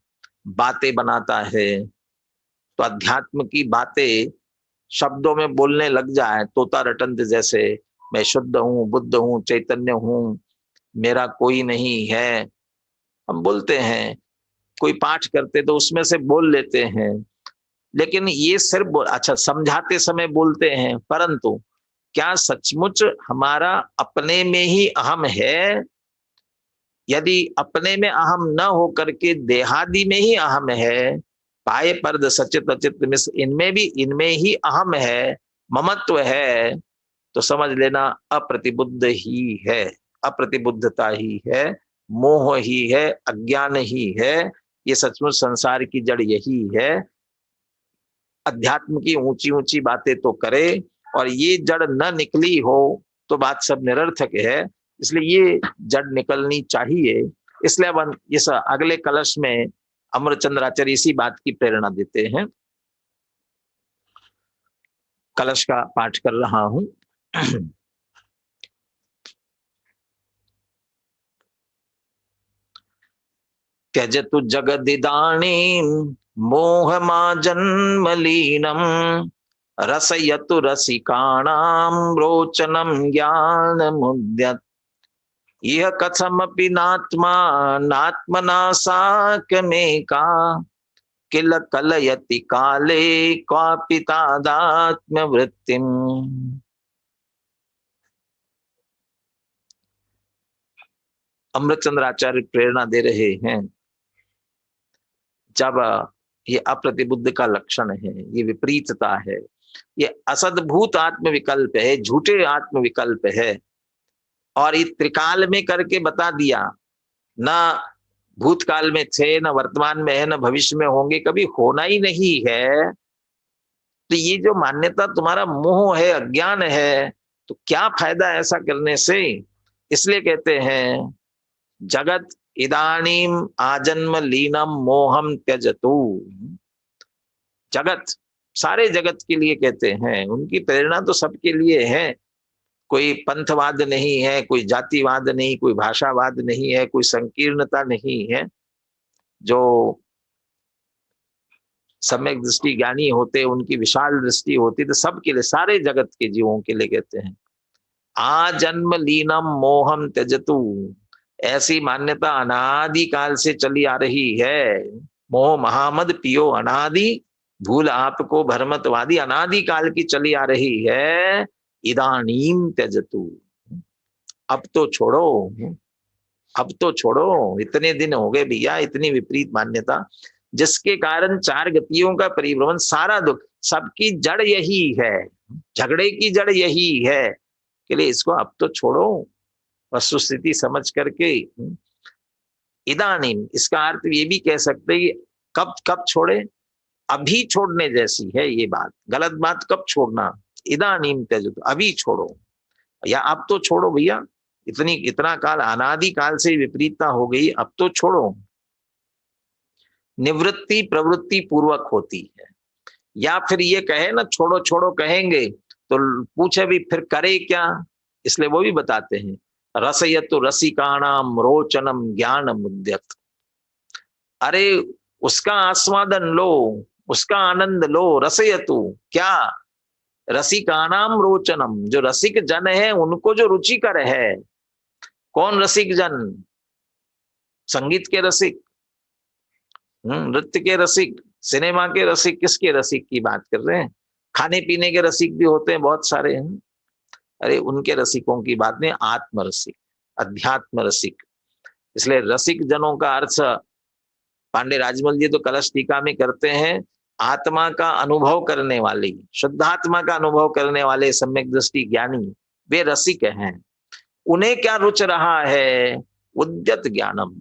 [SPEAKER 2] बातें बनाता है, तो अध्यात्म की बातें शब्दों में बोलने लग जाए, तोता रटंत जैसे, मैं शुद्ध हूं, बुद्ध हूं, चैतन्य हूं, मेरा कोई नहीं है, हम बोलते हैं। कोई पाठ करते तो उसमें से बोल लेते हैं, लेकिन ये सिर्फ अच्छा समझाते समय बोलते हैं, परंतु क्या सचमुच हमारा अपने में ही अहम है? यदि अपने में अहम न हो करके देहादि में ही अहम है, पाए पर्द सचित अचित मिश्र, इनमें ही अहम है, ममत्व है, तो समझ लेना अप्रतिबुद्ध ही है, अप्रतिबुद्धता ही है, मोह ही है, अज्ञान ही है। ये सचमुच संसार की जड़ यही है। अध्यात्म की ऊंची ऊंची बातें तो करे, और ये जड़ न निकली हो तो बात सब निरर्थक है। इसलिए ये जड़ निकलनी चाहिए। इसलिए अब इस अगले कलश में अमरचंद्राचार्य इसी बात की प्रेरणा देते हैं। कलश का पाठ कर रहा हूं। त्यजतु जगदिदानीं मोहमा जन्मलीनम, रसयतु रसिकाणां रोचनम ज्ञानमुद्यत, इह कथमपि नात्मना साकमेका, किल कलयति काले क्वापि तादात्म्यवृत्तिम्। अमृतचंद्र आचार्य प्रेरणा दे रहे हैं, जब ये अप्रतिबुद्ध का लक्षण है, ये विपरीतता है, ये असद्भूत आत्म विकल्प है, झूठे आत्म विकल्प है, और ये त्रिकाल में करके बता दिया, ना भूतकाल में थे, न वर्तमान में है, न भविष्य में होंगे, कभी होना ही नहीं है। तो ये जो मान्यता तुम्हारा मोह है, अज्ञान है, तो क्या फायदा ऐसा करने से? इसलिए कहते हैं जगत इदानीम आजन्म लीनम मोहम त्यजतु। जगत, सारे जगत के लिए कहते हैं, उनकी प्रेरणा तो सबके लिए है। कोई पंथवाद नहीं है, कोई जातिवाद नहीं, कोई भाषावाद नहीं है, कोई संकीर्णता नहीं है। जो सम्यक दृष्टि ज्ञानी होते, उनकी विशाल दृष्टि होती, तो सबके लिए, सारे जगत के जीवों के लिए कहते हैं। आजन्म लीनम मोहम त्यजतु, ऐसी मान्यता अनादि काल से चली आ रही है। मोह महामद पियो अनादि, भूल आपको भरमतवादी, अनादि काल की चली आ रही है। इदानीम त्यजतु, अब तो छोड़ो, अब तो छोड़ो। इतने दिन हो गए भैया, इतनी विपरीत मान्यता, जिसके कारण चार गतियों का परिभ्रमण, सारा दुख, सबकी जड़ यही है, झगड़े की जड़ यही है, के लिए इसको अब तो छोड़ो, वस्तुस्थिति समझ करके। इदानीम, इसका अर्थ ये भी कह सकते हैं कि कब कब छोड़े, अभी छोड़ने जैसी है ये बात, गलत बात कब छोड़ना। इदानीम त्यजतु, अभी छोड़ो, या अब तो छोड़ो भैया, इतना काल, अनादि काल से विपरीतता हो गई, अब तो छोड़ो। निवृत्ति प्रवृत्ति पूर्वक होती है, या फिर ये कहे ना छोड़ो छोड़ो कहेंगे तो पूछे भी फिर करे क्या, इसलिए वो भी बताते हैं। रसयतु रसिकाणाम रोचनम ज्ञानम उद्यत, अरे उसका आस्वादन लो, उसका आनंद लो। रसयतु, क्या, रसिकाणाम रोचनम, जो रसिक जन है उनको जो रुचिकर है। कौन रसिक जन? संगीत के रसिक, नृत्य के रसिक, सिनेमा के रसिक, किसके रसिक की बात कर रहे हैं? खाने पीने के रसिक भी होते हैं, बहुत सारे हैं। अरे उनके रसिकों की बात नहीं, आत्म रसिक, अध्यात्म रसिक। इसलिए रसिक जनों का अर्थ पांडे राजमल जी तो कलश टीका में करते हैं, आत्मा का अनुभव करने वाले, शुद्धात्मा का अनुभव करने वाले सम्यक दृष्टि ज्ञानी, वे रसिक हैं। उन्हें क्या रुच रहा है? उद्यत ज्ञानम,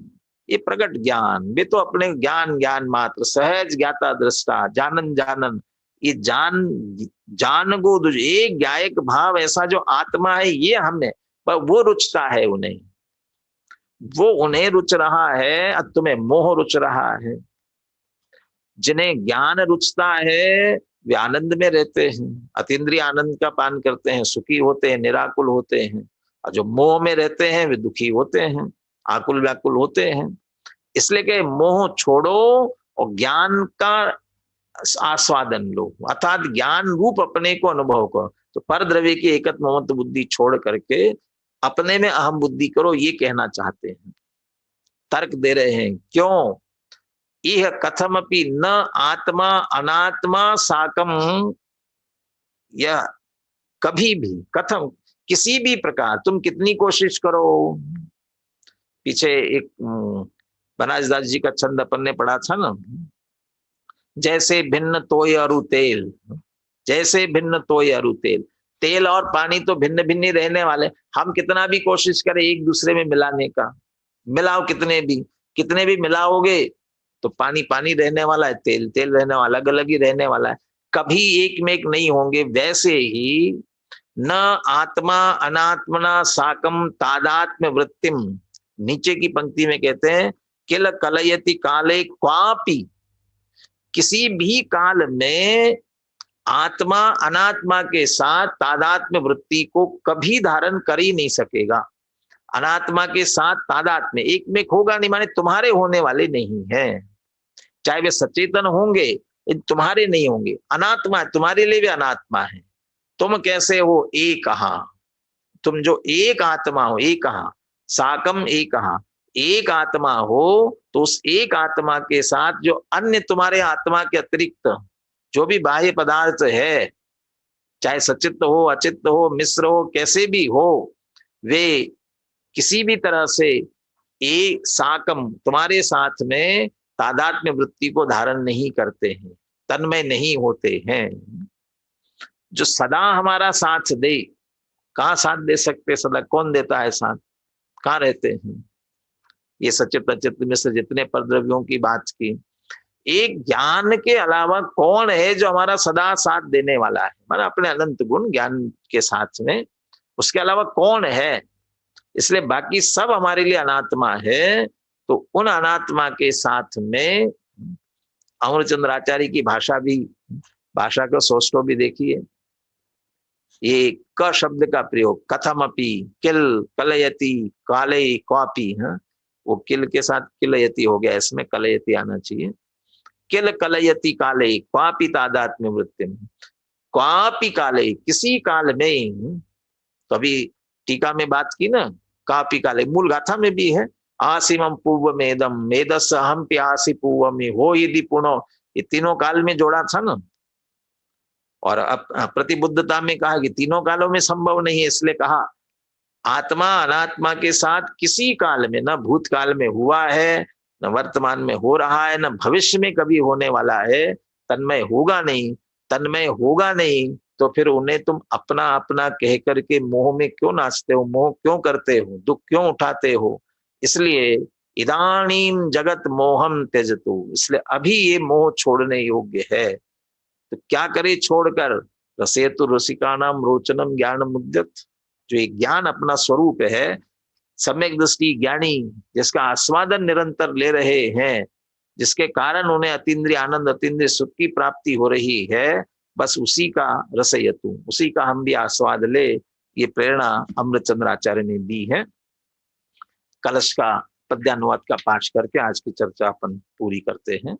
[SPEAKER 2] ये प्रकट ज्ञान। वे तो अपने ज्ञान ज्ञान मात्र, सहज ज्ञाता दृष्टा, जानन जानन, ये जान गो दुज, एक ज्ञायक भाव ऐसा जो आत्मा है, ये हमने, पर वो रुचता है उन्हें, वो उन्हें रुच रहा है। अब तुम्हें मोह रुच रहा है। जिन्हें ज्ञान रुचता है वे आनंद में रहते हैं, अतीन्द्रिय आनंद का पान करते हैं, सुखी होते हैं, निराकुल होते हैं। और जो मोह में रहते हैं वे दुखी होते हैं, आकुल व्याकुल होते हैं। इसलिए कि मोह छोड़ो और ज्ञान का आस्वादन लो, अर्थात ज्ञान रूप अपने को अनुभव करो। तो पर द्रव्य की एकत्व ममत्व बुद्धि छोड़ करके अपने में अहम बुद्धि करो, ये कहना चाहते हैं। तर्क दे रहे हैं, क्यों? यह कथमपि न आत्मा अनात्मा साकम, यह कभी भी, कथम, किसी भी प्रकार तुम कितनी कोशिश करो। पीछे एक बनारसदास जी का छंद अपन ने पढ़ा था ना, जैसे भिन्न तोय अरु तेल, जैसे भिन्न तोय अरु तेल। तेल और पानी तो भिन्न भिन्न ही रहने वाले, हम कितना भी कोशिश करें एक दूसरे में मिलाने का, मिलाओ कितने भी मिलाओगे तो पानी पानी रहने वाला है, तेल तेल रहने वाला, अलग अलग ही रहने वाला है, कभी एक में एक नहीं होंगे। वैसे ही न आत्मा अनात्मना साकम तादात्म्य वृत्तिम, नीचे की पंक्ति में कहते हैं किल कलयति काले क्वापि, किसी भी काल में आत्मा अनात्मा के साथ तादात्म्य वृत्ति को कभी धारण कर ही नहीं सकेगा। अनात्मा के साथ तादात्म्य एक में होगा नहीं, माने तुम्हारे होने वाले नहीं है। चाहे वे सचेतन होंगे, तुम्हारे नहीं होंगे। अनात्मा तुम्हारे लिए भी अनात्मा है। तुम कैसे हो? एक कहा, तुम जो एक आत्मा हो, एक कहा साकम, एक कहा एक आत्मा हो, तो उस एक आत्मा के साथ जो अन्य तुम्हारे आत्मा के अतिरिक्त जो भी बाह्य पदार्थ है, चाहे सचित्त हो, अचित्त हो, मिश्र हो, कैसे भी हो, वे किसी भी तरह से एक साकम तुम्हारे साथ में तादात्म्य वृत्ति को धारण नहीं करते हैं, तन्मय नहीं होते हैं। जो सदा हमारा साथ दे, कहाँ साथ दे सकते? सदा कौन देता है साथ? कहाँ रहते हैं? ये सचित अचित मिश्र जितने परद्रव्यों की बात की, एक ज्ञान के अलावा कौन है जो हमारा सदा साथ देने वाला है? माना अपने अनंत गुण ज्ञान के साथ में, उसके अलावा कौन है? इसलिए बाकी सब हमारे लिए अनात्मा है। तो उन अनात्मा के साथ में अमरचंद्र आचार्य की भाषा भी भाषा का सौष्ठव भी देखिए, ये क शब्द का प्रयोग, कथमपि, किल, कलयति, काले, क्वापी, हाँ, वो किल के साथ किलयति हो गया, इसमें कलयति आना चाहिए। किल कलयति काले क्वापि तादात्म्य वृत्तिम, क्वापि काले, किसी काल में। तो अभी टीका में बात की ना, कापि काले, मूल गाथा में भी है, आसिमम पूर्व मेदम मेदस हम प्यासी पूर्व में हो यदि पुनो, ये तीनों काल में जोड़ा था ना। और अब प्रतिबुद्धता में कहा कि तीनों कालों में संभव नहीं है, इसलिए कहा आत्मा अनात्मा के साथ किसी काल में, न भूतकाल में हुआ है, न वर्तमान में हो रहा है, न भविष्य में कभी होने वाला है, तन्मय होगा नहीं। तन्मय होगा नहीं तो फिर उन्हें तुम अपना अपना कह करके मोह में क्यों नाचते हो, मोह क्यों करते हो, दुख क्यों उठाते हो। इसलिए इदानीम जगत मोहम त्यजतु, इसलिए अभी ये मोह छोड़ने योग्य है। तो क्या करे छोड़कर, रसेतु रसिकानाम रोचनम ज्ञान मुद्यत, जो एक ज्ञान अपना स्वरूप है, सम्यक दृष्टि ज्ञानी, जिसका आस्वादन निरंतर ले रहे हैं, जिसके कारण उन्हें अतीन्द्रिय आनंद, अतीन्द्रिय सुख की प्राप्ति हो रही है, बस उसी का रसयतु, उसी का हम भी आस्वाद ले, ये प्रेरणा अमृतचंद्र आचार्य ने दी है। कलश का पद्यानुवाद का पाठ करके आज की चर्चा अपन पूरी करते हैं।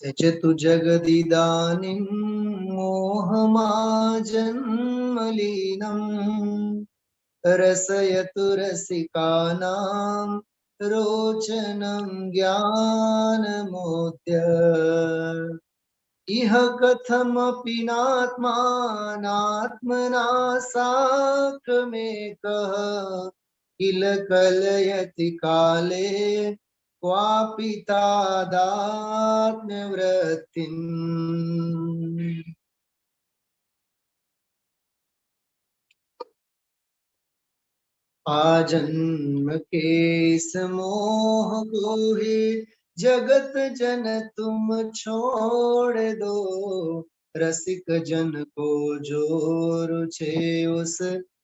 [SPEAKER 3] त्यजतु जगदिदानीं मोहमाजन्मलीनम्, रसयतु रसिकानां रोचनं ज्ञानमोद्य। इह कथमपि नात्मानात्मना साकमेकः, किल कलयति काले क्वापि तादात्म्यवृत्तिम्। आजन्म के समोह को ही जगत जन तुम छोड़ दो, रसिक जन को जो रुचे उस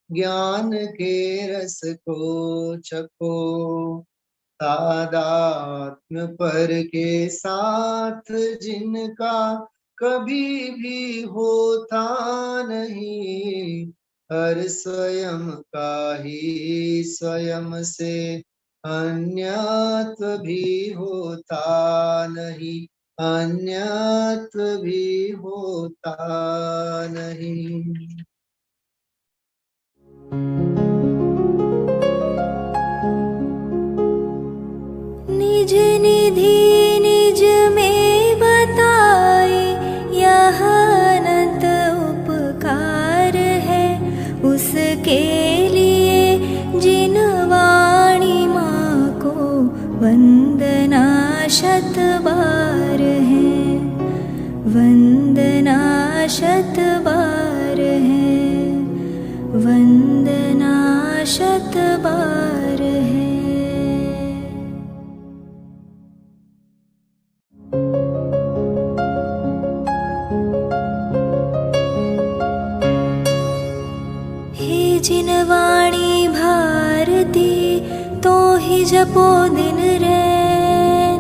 [SPEAKER 3] ज्ञान के रस को चखो। तादात्म्य पर के साथ जिनका कभी भी होता नहीं, हर स्वयं का ही स्वयं से अन्यत्व भी होता नहीं, अन्यत्व भी होता नहीं।
[SPEAKER 1] निज निधि निज में बताए, यह अनंत उपकार है उसके लिए जिन वाणी माँ को वंदना शत बार है, वंदना शत बार है, वंदना शत बार है। जिन वाणी भारती तो ही जपो दिन रैन,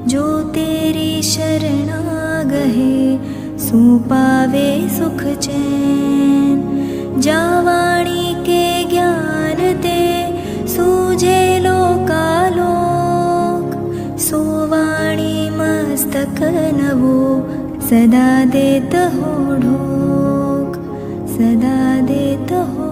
[SPEAKER 1] जो तेरी शरणा गहे सो पावे सुख चैन। जा वाणी के ज्ञान ते सूझे लोकालोक, सो वाणी मस्तक नवो सदा देत हो ढोक, सदा देत हो